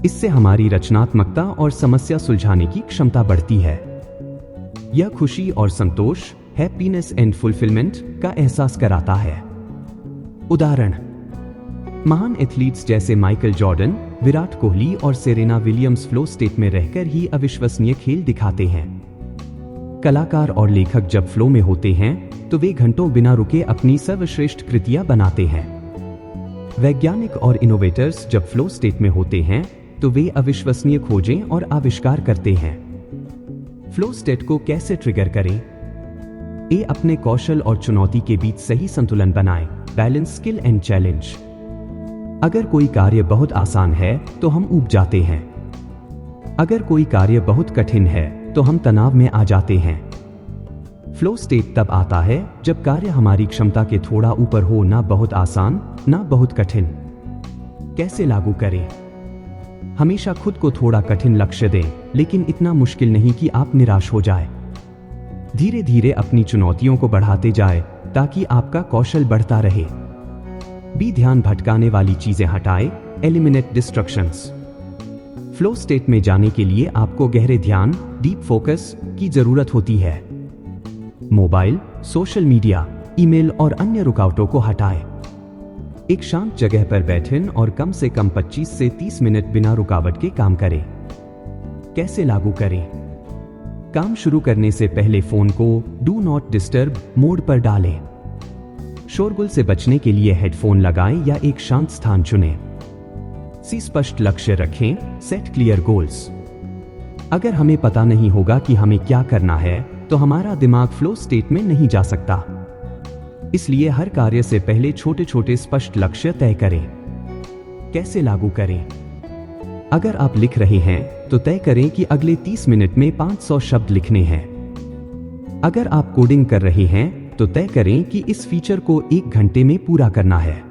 इससे हमारी रचनात्मकता और समस्या सुलझाने की क्षमता बढ़ती है। यह खुशी और संतोष, हैप्पीनेस एंड फुलफिलमेंट का एहसास कराता है। उदाहरण, महान एथलीट्स जैसे माइकल जॉर्डन, विराट कोहली और सेरेना विलियम्स फ्लो स्टेट में रहकर ही अविश्वसनीय खेल दिखाते हैं। कलाकार और लेखक जब फ्लो में होते हैं तो वे घंटों बिना रुके अपनी सर्वश्रेष्ठ कृतियां बनाते हैं। वैज्ञानिक और इनोवेटर्स जब फ्लो स्टेट में होते हैं तो वे अविश्वसनीय खोजें और आविष्कार करते हैं। फ्लो स्टेट को कैसे ट्रिगर करें? अपने कौशल और चुनौती के बीच सही संतुलन बनाएं, बैलेंस स्किल एंड चैलेंज। अगर कोई कार्य बहुत आसान है तो हम ऊब जाते हैं। अगर कोई कार्य बहुत कठिन है तो हम तनाव में आ जाते हैं। फ्लो स्टेट तब आता है जब कार्य हमारी क्षमता के थोड़ा ऊपर हो, ना बहुत आसान ना बहुत कठिन। कैसे लागू करें? हमेशा खुद को थोड़ा कठिन लक्ष्य दें, लेकिन इतना मुश्किल नहीं कि आप निराश हो जाए। धीरे धीरे अपनी चुनौतियों को बढ़ाते जाए ताकि आपका कौशल बढ़ता रहे। ध्यान भटकाने वाली चीजें हटाएं, एलिमिनेट डिस्ट्रक्शंस। फ्लो स्टेट में जाने के लिए आपको गहरे ध्यान, डीप फोकस की जरूरत होती है। मोबाइल, सोशल मीडिया, ईमेल और अन्य रुकावटों को हटाएं। एक शांत जगह पर बैठें और कम से कम 25 से 30 मिनट बिना रुकावट के काम करें। कैसे लागू करें? काम शुरू करने से पहले फोन को डू नॉट डिस्टर्ब मोड पर डालें। शोरगुल से बचने के लिए हेडफोन लगाएं या एक शांत स्थान चुनें। स्पष्ट लक्ष्य रखें, सेट क्लियर गोल्स। अगर हमें पता नहीं होगा कि हमें क्या करना है तो हमारा दिमाग फ्लो स्टेट में नहीं जा सकता। इसलिए हर कार्य से पहले छोटे छोटे स्पष्ट लक्ष्य तय करें। कैसे लागू करें? अगर आप लिख रहे हैं तो तय करें कि अगले 30 मिनट में 500 शब्द लिखने हैं। अगर आप कोडिंग कर रहे हैं तो तय करें कि इस फीचर को 1 घंटे में पूरा करना है।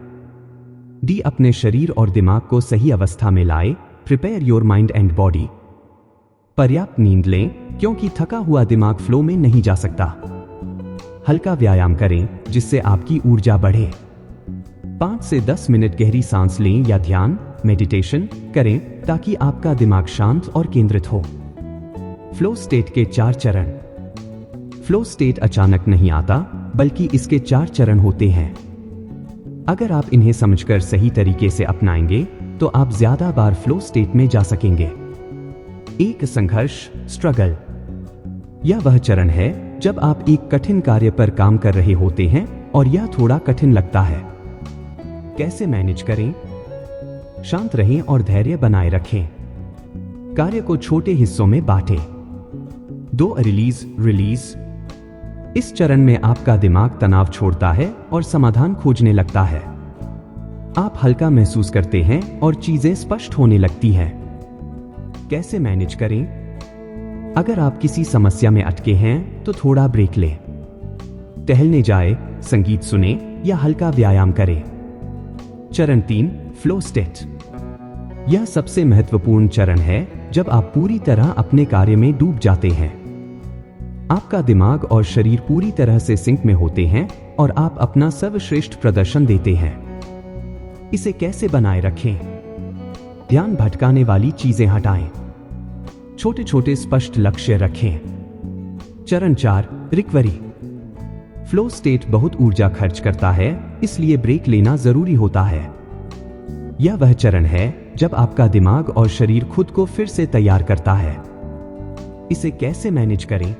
डी, अपने शरीर और दिमाग को सही अवस्था में लाए। Prepare your mind and body. पर्याप्त नींद लें, क्योंकि थका हुआ दिमाग फ्लो में नहीं जा सकता। हल्का व्यायाम करें जिससे आपकी ऊर्जा बढ़े। 5 से 10 मिनट गहरी सांस लें या ध्यान मेडिटेशन करें ताकि आपका दिमाग शांत और केंद्रित हो। फ्लो स्टेट के 4 चरण। फ्लो स्टेट अचानक नहीं आता, बल्कि इसके 4 चरण होते हैं। अगर आप इन्हें समझकर सही तरीके से अपनाएंगे तो आप ज्यादा बार फ्लो स्टेट में जा सकेंगे। 1, संघर्ष स्ट्रगल। यह वह चरण है जब आप एक कठिन कार्य पर काम कर रहे होते हैं और यह थोड़ा कठिन लगता है। कैसे मैनेज करें? शांत रहें और धैर्य बनाए रखें। कार्य को छोटे हिस्सों में बांटें। 2, रिलीज। इस चरण में आपका दिमाग तनाव छोड़ता है और समाधान खोजने लगता है। आप हल्का महसूस करते हैं और चीजें स्पष्ट होने लगती हैं। कैसे मैनेज करें? अगर आप किसी समस्या में अटके हैं तो थोड़ा ब्रेक लें। टहलने जाएं, संगीत सुने या हल्का व्यायाम करें। चरण 3, फ्लो स्टेट। यह सबसे महत्वपूर्ण चरण है जब आप पूरी तरह अपने कार्य में डूब जाते हैं। आपका दिमाग और शरीर पूरी तरह से सिंक में होते हैं और आप अपना सर्वश्रेष्ठ प्रदर्शन देते हैं। इसे कैसे बनाए रखें? ध्यान भटकाने वाली चीजें हटाएं। छोटे छोटे स्पष्ट लक्ष्य रखें। चरण 4, रिकवरी। फ्लो स्टेट बहुत ऊर्जा खर्च करता है, इसलिए ब्रेक लेना जरूरी होता है। यह वह चरण है जब आपका दिमाग और शरीर खुद को फिर से तैयार करता है। इसे कैसे मैनेज करें?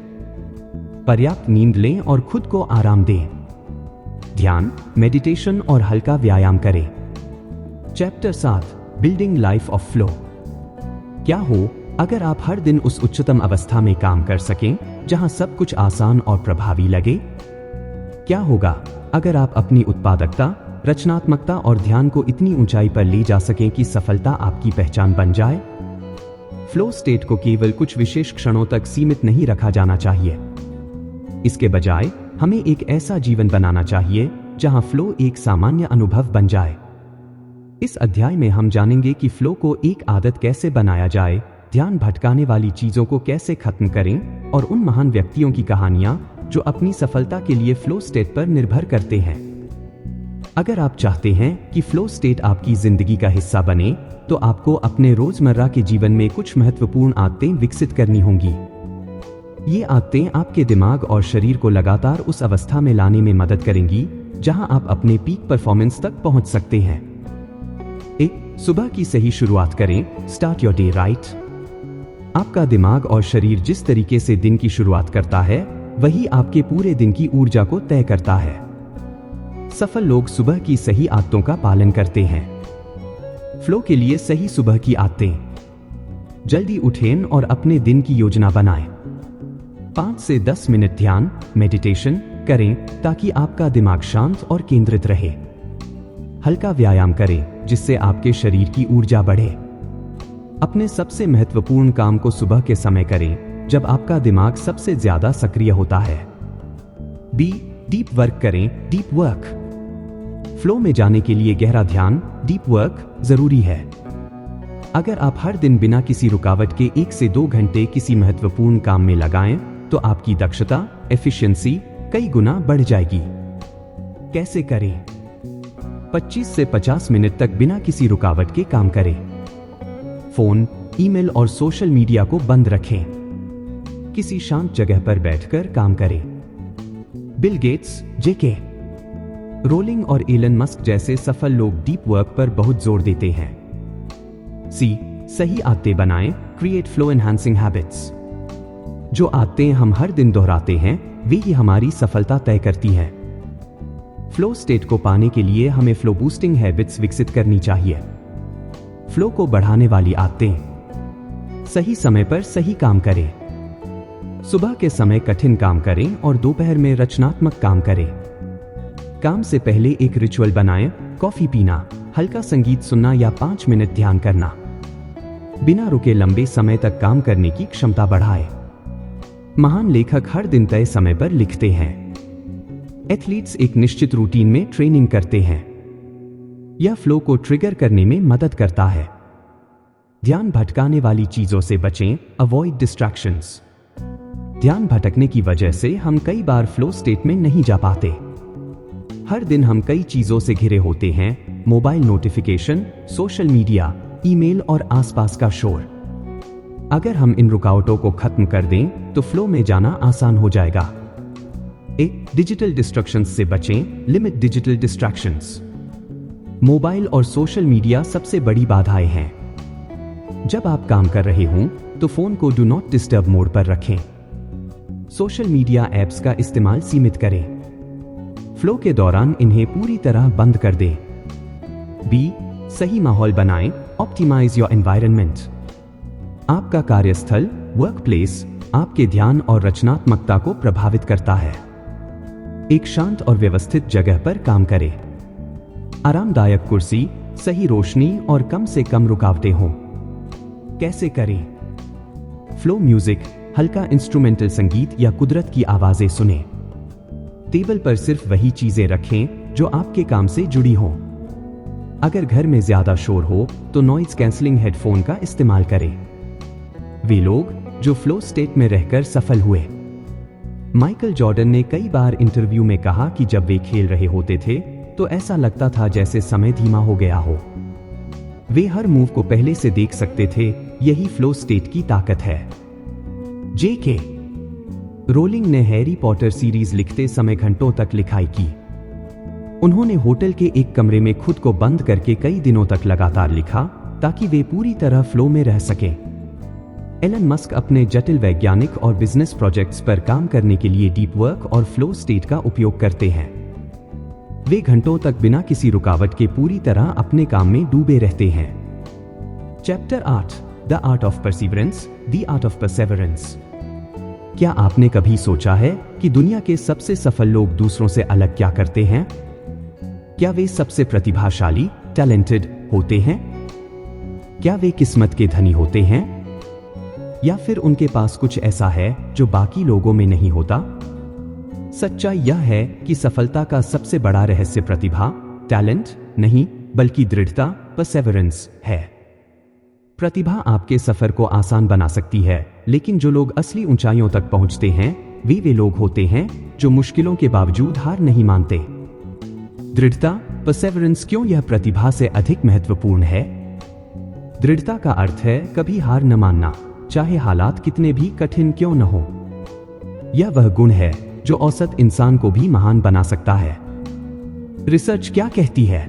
पर्याप्त नींद लें और खुद को आराम दें। ध्यान, मेडिटेशन और हल्का व्यायाम करें। Chapter 7, building life of flow. क्या हो अगर आप हर दिन उस उच्चतम अवस्था में काम कर सकें जहां सब कुछ आसान और प्रभावी लगे? क्या होगा अगर आप अपनी उत्पादकता, रचनात्मकता और ध्यान को इतनी ऊंचाई पर ले जा सकें कि सफलता आपकी पहचान बन जाए? फ्लो स्टेट को केवल कुछ विशेष क्षणों तक सीमित नहीं रखा जाना चाहिए। इसके बजाय हमें एक ऐसा जीवन बनाना चाहिए जहां फ्लो एक सामान्य अनुभव बन जाए। इस अध्याय में हम जानेंगे कि फ्लो को एक आदत कैसे बनाया जाए, ध्यान भटकाने वाली चीजों को कैसे खत्म करें और उन महान व्यक्तियों की कहानियां जो अपनी सफलता के लिए फ्लो स्टेट पर निर्भर करते हैं। अगर आप चाहते हैं कि फ्लो स्टेट आपकी जिंदगी का हिस्सा बने, तो आपको अपने रोजमर्रा के जीवन में कुछ महत्वपूर्ण आदतें विकसित करनी होंगी। ये आदतें आपके दिमाग और शरीर को लगातार उस अवस्था में लाने में मदद करेंगी जहां आप अपने पीक परफॉर्मेंस तक पहुंच सकते हैं। 1, सुबह की सही शुरुआत करें। Start your day right. आपका दिमाग और शरीर जिस तरीके से दिन की शुरुआत करता है, वही आपके पूरे दिन की ऊर्जा को तय करता है। सफल लोग सुबह की सही आदतों का पालन करते हैं। फ्लो के लिए सही सुबह की आदतें। जल्दी उठें और अपने दिन की योजना बनाएं। 5 से 10 मिनट ध्यान मेडिटेशन करें ताकि आपका दिमाग शांत और केंद्रित रहे। हल्का व्यायाम करें जिससे आपके शरीर की ऊर्जा बढ़े। अपने सबसे महत्वपूर्ण काम को सुबह के समय करें जब आपका दिमाग सबसे ज्यादा सक्रिय होता है। बी, डीप वर्क करें। Deep work. फ्लो में जाने के लिए गहरा ध्यान, डीप वर्क जरूरी है। अगर आप हर दिन बिना किसी रुकावट के 1 से 2 घंटे किसी महत्वपूर्ण काम में लगाएं, तो आपकी दक्षता, एफिशिएंसी कई गुना बढ़ जाएगी। कैसे करें? 25 से 50 मिनट तक बिना किसी रुकावट के काम करें। फोन, ईमेल और सोशल मीडिया को बंद रखें। किसी शांत जगह पर बैठकर काम करें। बिल गेट्स, जेके रोलिंग और एलन मस्क जैसे सफल लोग डीप वर्क पर बहुत जोर देते हैं। सी, सही आदतें बनाएं। Create flow enhancing habits. जो आदतें हम हर दिन दोहराते हैं, वे ही हमारी सफलता तय करती हैं। फ्लो स्टेट को पाने के लिए हमें फ्लो बूस्टिंग हैबिट्स विकसित करनी चाहिए। फ्लो को बढ़ाने वाली आदतें। सही समय पर सही काम करें। सुबह के समय कठिन काम करें और दोपहर में रचनात्मक काम करें। काम से पहले एक रिचुअल बनाएं। कॉफी पीना, हल्का संगीत सुनना या 5 मिनट ध्यान करना। बिना रुके लंबे समय तक काम करने की क्षमता बढ़ाएं। महान लेखक हर दिन तय समय पर लिखते हैं। एथलीट्स एक निश्चित रूटीन में ट्रेनिंग करते हैं। यह फ्लो को ट्रिगर करने में मदद करता है। ध्यान भटकाने वाली चीजों से बचें, अवॉइड डिस्ट्रैक्शंस। ध्यान भटकने की वजह से हम कई बार फ्लो स्टेट में नहीं जा पाते। हर दिन हम कई चीजों से घिरे होते हैं, mobile notification, social media, email और आसपास का शोर। अगर हम इन रुकावटों को खत्म कर दें तो फ्लो में जाना आसान हो जाएगा। डिजिटल डिस्ट्रैक्शंस से बचें, लिमिट डिजिटल डिस्ट्रैक्शंस। मोबाइल और सोशल मीडिया सबसे बड़ी बाधाएं हैं। जब आप काम कर रहे हों तो फोन को डू नॉट डिस्टर्ब मोड पर रखें। सोशल मीडिया ऐप्स का इस्तेमाल सीमित करें। फ्लो के दौरान इन्हें पूरी तरह बंद कर दें। सही माहौल बनाएं, ऑप्टिमाइज योर एनवायरनमेंट। आपका कार्यस्थल, वर्कप्लेस, आपके ध्यान और रचनात्मकता को प्रभावित करता है। एक शांत और व्यवस्थित जगह पर काम करें। आरामदायक कुर्सी, सही रोशनी और कम से कम रुकावटें हों। कैसे करें? फ्लो म्यूजिक, हल्का इंस्ट्रूमेंटल संगीत या कुदरत की आवाजें सुनें। टेबल पर सिर्फ वही चीजें रखें जो आपके काम से जुड़ी हों। अगर घर में ज्यादा शोर हो तो नॉइज कैंसलिंग हेडफोन का इस्तेमाल करें। वे लोग जो फ्लो स्टेट में रहकर सफल हुए। माइकल जॉर्डन ने कई बार इंटरव्यू में कहा कि जब वे खेल रहे होते थे तो ऐसा लगता था जैसे समय धीमा हो गया हो। वे हर मूव को पहले से देख सकते थे। यही फ्लो स्टेट की ताकत है। J.K. रोलिंग ने हैरी पॉटर सीरीज लिखते समय घंटों तक लिखाई की। उन्होंने होटल के एक कमरे में खुद को बंद करके कई दिनों तक लगातार लिखा ताकि वे पूरी तरह फ्लो में रह सकें। एलन मस्क अपने जटिल वैज्ञानिक और बिजनेस प्रोजेक्ट्स पर काम करने के लिए डीप वर्क और फ्लो स्टेट का उपयोग करते हैं। वे घंटों तक बिना किसी रुकावट के पूरी तरह अपने काम में डूबे रहते हैं। Chapter 8, the art of perseverance, the art of Perseverance. क्या आपने कभी सोचा है कि दुनिया के सबसे सफल लोग दूसरों से अलग क्या करते हैं? क्या वे सबसे प्रतिभाशाली, टैलेंटेड होते हैं? क्या वे किस्मत के धनी होते हैं? या फिर उनके पास कुछ ऐसा है जो बाकी लोगों में नहीं होता? सच्चाई यह है कि सफलता का सबसे बड़ा रहस्य प्रतिभा, टैलेंट नहीं, बल्कि दृढ़ता, परसेवरेंस है। प्रतिभा आपके सफर को आसान बना सकती है, लेकिन जो लोग असली ऊंचाइयों तक पहुंचते हैं वे लोग होते हैं जो मुश्किलों के बावजूद हार नहीं मानते। दृढ़ता, परसेवरेंस क्यों यह प्रतिभा से अधिक महत्वपूर्ण है? दृढ़ता का अर्थ है कभी हार न मानना, चाहे हालात कितने भी कठिन क्यों न हो। यह वह गुण है जो औसत इंसान को भी महान बना सकता है। रिसर्च क्या कहती है?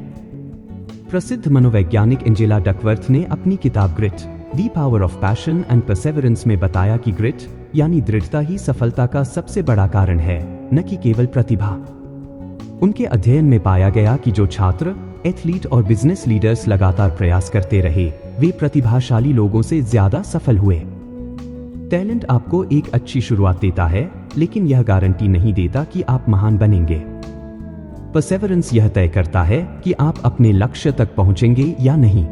प्रसिद्ध मनोवैज्ञानिक एंजेला डकवर्थ ने अपनी किताब grit, the power of passion and perseverance में बताया कि ग्रिट यानी दृढ़ता ही सफलता का सबसे बड़ा कारण है, न कि केवल प्रतिभा। उनके अध्ययन में पाया गया कि जो छात्र, एथलीट और बिजनेस लीडर्स लगातार प्रयास करते रहे, वे प्रतिभाशाली लोगों से ज्यादा सफल हुए। टैलेंट आपको एक अच्छी शुरुआत देता है, लेकिन यह गारंटी नहीं देता कि आप महान बनेंगे। परसेवरेंस यह तय करता है कि आप अपने लक्ष्य तक पहुंचेंगे या नहीं।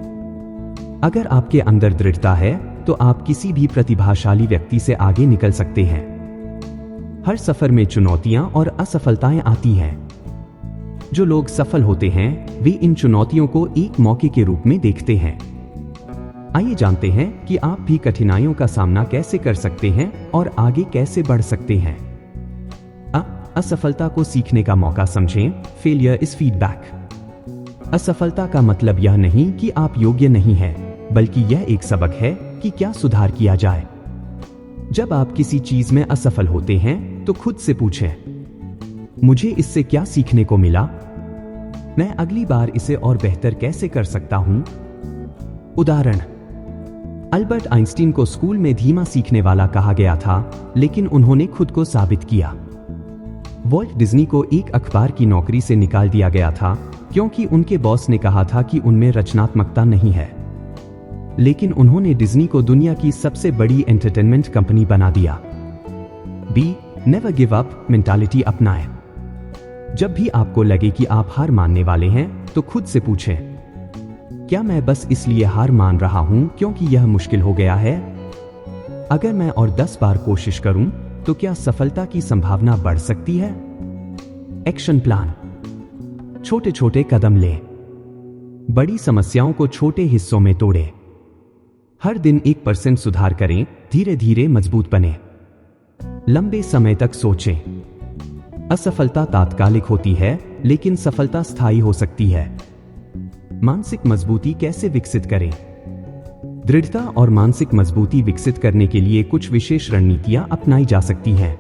अगर आपके अंदर दृढ़ता है तो आप किसी भी प्रतिभाशाली व्यक्ति से आगे निकल सकते हैं। हर सफर में चुनौतियां और असफलताएं आती हैं। जो लोग सफल होते हैं वे इन चुनौतियों को एक मौके के रूप में देखते हैं। आइए जानते हैं कि आप भी कठिनाइयों का सामना कैसे कर सकते हैं और आगे कैसे बढ़ सकते हैं। असफलता को सीखने का मौका समझें। Failure is feedback. असफलता का मतलब यह नहीं कि आप योग्य नहीं हैं, बल्कि यह एक सबक है कि क्या सुधार किया जाए। जब आप किसी चीज में असफल होते हैं तो खुद से पूछें, मुझे इससे क्या सीखने को मिला? मैं अगली बार इसे और बेहतर कैसे कर सकता हूं? उदाहरण, अल्बर्ट आइंस्टीन को स्कूल में धीमा सीखने वाला कहा गया था, लेकिन उन्होंने खुद को साबित किया। वॉल्ट डिज्नी को एक अखबार की नौकरी से निकाल दिया गया था क्योंकि उनके बॉस ने कहा था कि उनमें रचनात्मकता नहीं है, लेकिन उन्होंने डिज्नी को दुनिया की सबसे बड़ी एंटरटेनमेंट कंपनी बना दिया। नेवर गिव अप मेंटालिटी अपनाएं। जब भी आपको लगे कि आप हार मानने वाले हैं तो खुद से पूछें, क्या मैं बस इसलिए हार मान रहा हूं क्योंकि यह मुश्किल हो गया है? अगर मैं और 10 बार कोशिश करूं तो क्या सफलता की संभावना बढ़ सकती है? Action plan. छोटे छोटे कदम लें। बड़ी समस्याओं को छोटे हिस्सों में तोड़ें। हर दिन 1% सुधार करें, धीरे धीरे मजबूत बने। लंबे समय तक सोचें। असफलता तात्कालिक होती है, लेकिन सफलता स्थायी हो सकती है। मानसिक मजबूती कैसे विकसित करें? दृढ़ता और मानसिक मजबूती विकसित करने के लिए कुछ विशेष रणनीतियां अपनाई जा सकती हैं।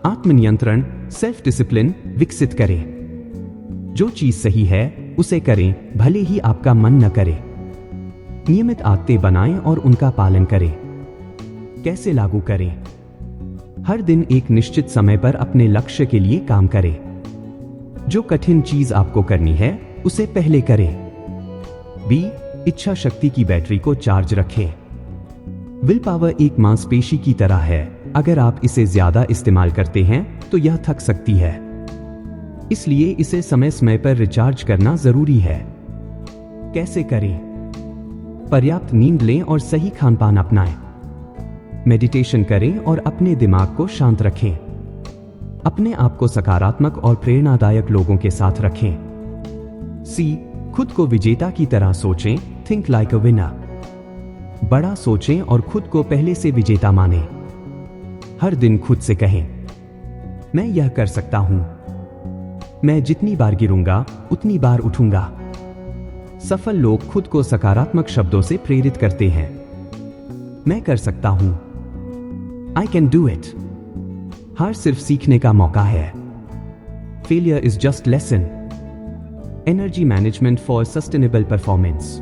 आत्मनियंत्रण, सेल्फ डिसिप्लिन विकसित करें। जो चीज सही है उसे करें, भले ही आपका मन न करे। नियमित आदतें बनाएं और उनका पालन करें। कैसे लागू करें? हर दिन एक निश्चित समय पर अपने लक्ष्य के लिए काम करें। जो कठिन चीज आपको करनी है उसे पहले करें। बी, इच्छा शक्ति की बैटरी को चार्ज रखें। विल पावर एक मांसपेशी की तरह है। अगर आप इसे ज्यादा इस्तेमाल करते हैं तो यह थक सकती है। इसलिए इसे समय समय पर रिचार्ज करना जरूरी है। कैसे करें? पर्याप्त नींद लें और सही खानपान अपनाएं। मेडिटेशन करें और अपने दिमाग को शांत रखें। अपने आप को सकारात्मक और प्रेरणादायक लोगों के साथ रखें। सी, खुद को विजेता की तरह सोचें। Think like a winner. बड़ा सोचें और खुद को पहले से विजेता मानें। हर दिन खुद से कहें, मैं यह कर सकता हूं। मैं जितनी बार गिरूंगा उतनी बार उठूंगा। सफल लोग खुद को सकारात्मक शब्दों से प्रेरित करते हैं। मैं कर सकता हूं। I can do it. हार सिर्फ सीखने का मौका है। Failure is just lesson. Energy management for sustainable performance.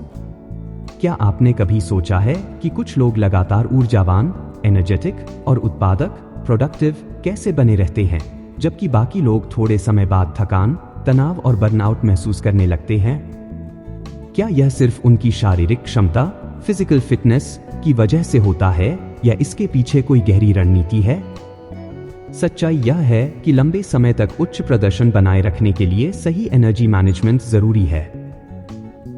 क्या आपने कभी सोचा है कि कुछ लोग लगातार ऊर्जावान, एनर्जेटिक और उत्पादक, प्रोडक्टिव कैसे बने रहते हैं, जबकि बाकी लोग थोड़े समय बाद थकान, तनाव और बर्नआउट महसूस करने लगते हैं? क्या यह सिर्फ उनकी शारीरिक क्षमता, फिजिकल फिटनेस की वजह से होता है या इसके पीछे कोई गहरी रणनीति है? सच्चाई यह है कि लंबे समय तक उच्च प्रदर्शन बनाए रखने के लिए सही एनर्जी मैनेजमेंट जरूरी है।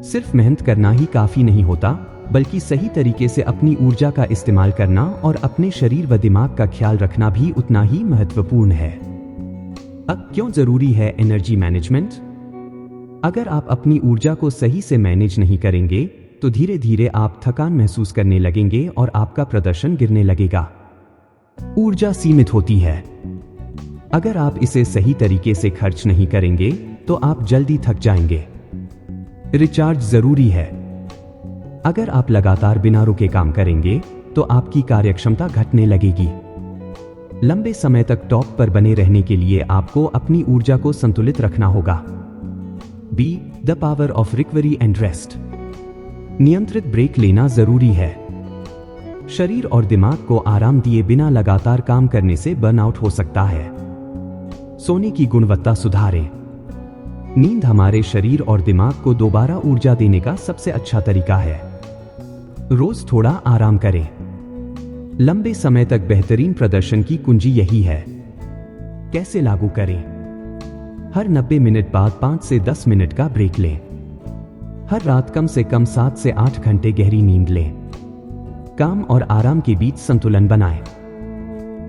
सिर्फ मेहनत करना ही काफी नहीं होता, बल्कि सही तरीके से अपनी ऊर्जा का इस्तेमाल करना और अपने शरीर व दिमाग का ख्याल रखना भी उतना ही महत्वपूर्ण है। अब क्यों जरूरी है एनर्जी मैनेजमेंट? अगर आप अपनी ऊर्जा को सही से मैनेज नहीं करेंगे तो धीरे धीरे आप थकान महसूस करने लगेंगे और आपका प्रदर्शन गिरने लगेगा। ऊर्जा सीमित होती है। अगर आप इसे सही तरीके से खर्च नहीं करेंगे तो आप जल्दी थक जाएंगे। रिचार्ज जरूरी है। अगर आप लगातार बिना रुके काम करेंगे तो आपकी कार्यक्षमता घटने लगेगी। लंबे समय तक टॉप पर बने रहने के लिए आपको अपनी ऊर्जा को संतुलित रखना होगा। B, the power of recovery and rest. नियंत्रित ब्रेक लेना जरूरी है। शरीर और दिमाग को आराम दिए बिना लगातार काम करने से बर्नआउट हो सकता है। सोने की गुणवत्ता सुधारें। नींद हमारे शरीर और दिमाग को दोबारा ऊर्जा देने का सबसे अच्छा तरीका है। रोज थोड़ा आराम करें। लंबे समय तक बेहतरीन प्रदर्शन की कुंजी यही है। कैसे लागू करें? हर 90 मिनट बाद 5 से 10 मिनट का ब्रेक लें। हर रात कम से कम 7 से 8 घंटे गहरी नींद लें। काम और आराम के बीच संतुलन बनाएं।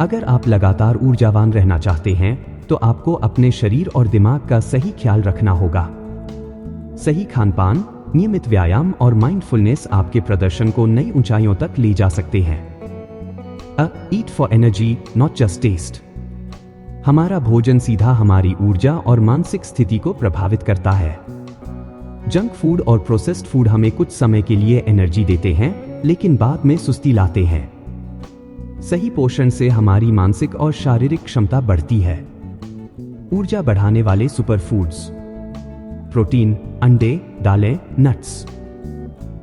अगर आप लगातार ऊर्जावान रहना चाहते हैं तो आपको अपने शरीर और दिमाग का सही ख्याल रखना होगा। सही खानपान, नियमित व्यायाम और माइंडफुलनेस आपके प्रदर्शन को नई ऊंचाइयों तक ले जा सकते हैं। Eat for energy, not just taste. हमारा भोजन सीधा हमारी ऊर्जा और मानसिक स्थिति को प्रभावित करता है। जंक फूड और प्रोसेस्ड फूड हमें कुछ समय के लिए एनर्जी देते हैं, लेकिन बाद में सुस्ती लाते हैं। सही पोषण से हमारी मानसिक और शारीरिक क्षमता बढ़ती है। ऊर्जा बढ़ाने वाले सुपर फूड्स: प्रोटीन, अंडे, दालें, नट्स।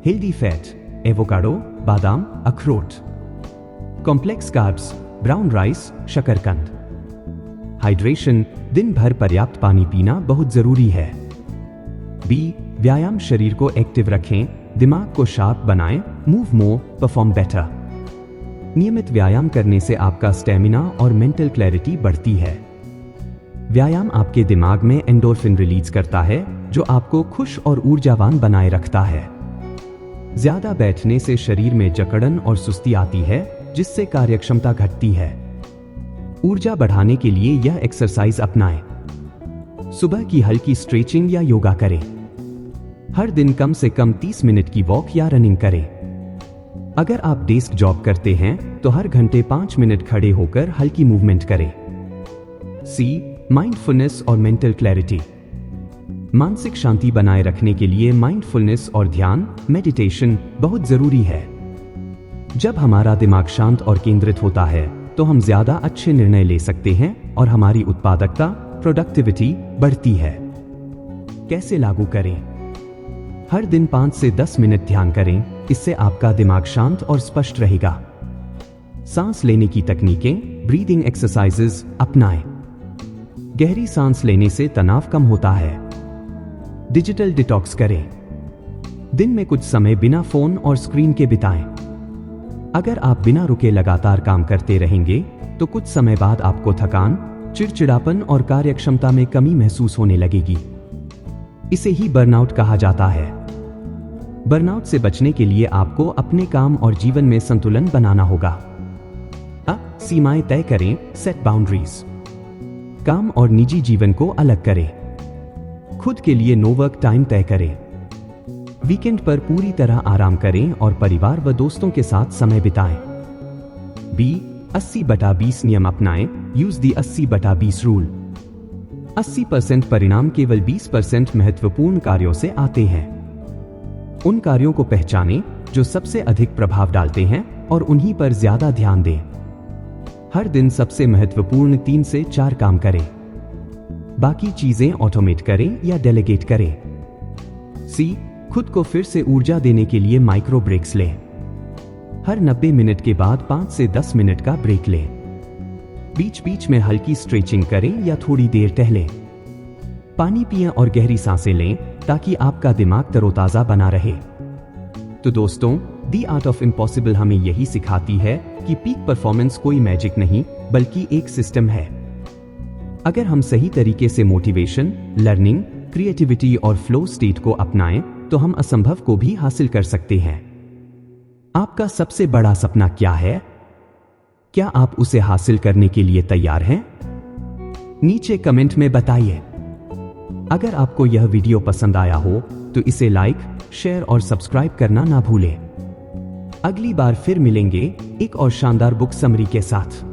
हेल्दी फैट: एवोकाडो, बादाम, अखरोट। कॉम्प्लेक्स कार्ब्स: ब्राउन राइस, शकरकंद। हाइड्रेशन: दिन भर पर्याप्त पानी पीना बहुत जरूरी है। बी, व्यायाम शरीर को एक्टिव रखें, दिमाग को शार्प बनाएं, मूव मोर, परफॉर्म बेटर। नियमित व्यायाम करने से आपका स्टेमिना और मेंटल क्लैरिटी बढ़ती है। व्यायाम आपके दिमाग में एंडोर्फिन रिलीज करता है, जो आपको खुश और ऊर्जावान बनाए रखता है। ज्यादा बैठने से शरीर में जकड़न और सुस्ती आती है, जिससे कार्यक्षमता घटती है। ऊर्जा बढ़ाने के लिए यह एक्सरसाइज अपनाएं। सुबह की हल्की स्ट्रेचिंग या योगा करें। हर दिन कम से कम 30 मिनट की वॉक या रनिंग करें। अगर आप डेस्क जॉब करते हैं तो हर घंटे 5 मिनट खड़े होकर हल्की मूवमेंट करें। सी, माइंडफुलनेस और मेंटल क्लैरिटी। मानसिक शांति बनाए रखने के लिए माइंडफुलनेस और ध्यान, मेडिटेशन बहुत जरूरी है। जब हमारा दिमाग शांत और केंद्रित होता है तो हम ज्यादा अच्छे निर्णय ले सकते हैं और हमारी उत्पादकता, प्रोडक्टिविटी बढ़ती है। कैसे लागू करें? हर दिन 5 से 10 मिनट ध्यान करें, इससे आपका दिमाग शांत और स्पष्ट रहेगा। सांस लेने की तकनीकें, ब्रीदिंग एक्सरसाइजेज अपनाएं। गहरी सांस लेने से तनाव कम होता है। डिजिटल डिटॉक्स करें। दिन में कुछ समय बिना फोन और स्क्रीन के बिताएं। अगर आप बिना रुके लगातार काम करते रहेंगे तो कुछ समय बाद आपको थकान, चिड़चिड़ापन और कार्यक्षमता में कमी महसूस होने लगेगी। इसे ही बर्नआउट कहा जाता है। बर्नआउट से बचने के लिए आपको अपने काम और जीवन में संतुलन बनाना होगा। सीमाएं तय करें, सेट बाउंड्रीज। काम और निजी जीवन को अलग करें। खुद के लिए नो वर्क टाइम तय करें। वीकेंड पर पूरी तरह आराम करें और परिवार व दोस्तों के साथ समय बिताएं। बी, 80/20 नियम अपनाएं, यूज दी 80/20 रूल। 80% परिणाम केवल 20% महत्वपूर्ण कार्यों से आते हैं। उन कार्यों को पहचानें जो सबसे अधिक प्रभाव डालते हैं और उन्हीं पर ज्यादा ध्यान दें। हर दिन सबसे महत्वपूर्ण 3 से 4 काम करें। बाकी चीजें ऑटोमेट करें या डेलीगेट करें। सी, खुद को फिर से ऊर्जा देने के लिए माइक्रो ब्रेक्स लें। हर 90 मिनट के बाद 5 से 10 मिनट का ब्रेक लें। बीच बीच में हल्की स्ट्रेचिंग करें या थोड़ी देर टहलें। पानी पिएं और गहरी सांसें लें ताकि आपका दिमाग तरोताजा बना रहे। तो दोस्तों, दी आर्ट ऑफ इम्पॉसिबल हमें यही सिखाती है कि पीक परफॉर्मेंस कोई मैजिक नहीं बल्कि एक सिस्टम है। अगर हम सही तरीके से मोटिवेशन, लर्निंग, क्रिएटिविटी और फ्लो स्टेट को अपनाएं तो हम असंभव को भी हासिल कर सकते हैं। आपका सबसे बड़ा सपना क्या है? क्या आप उसे हासिल करने के लिए तैयार हैं? नीचे कमेंट में बताइए। अगर आपको यह वीडियो पसंद आया हो तो इसे लाइक, शेयर और सब्सक्राइब करना ना भूलें। अगली बार फिर मिलेंगे एक और शानदार बुक समरी के साथ।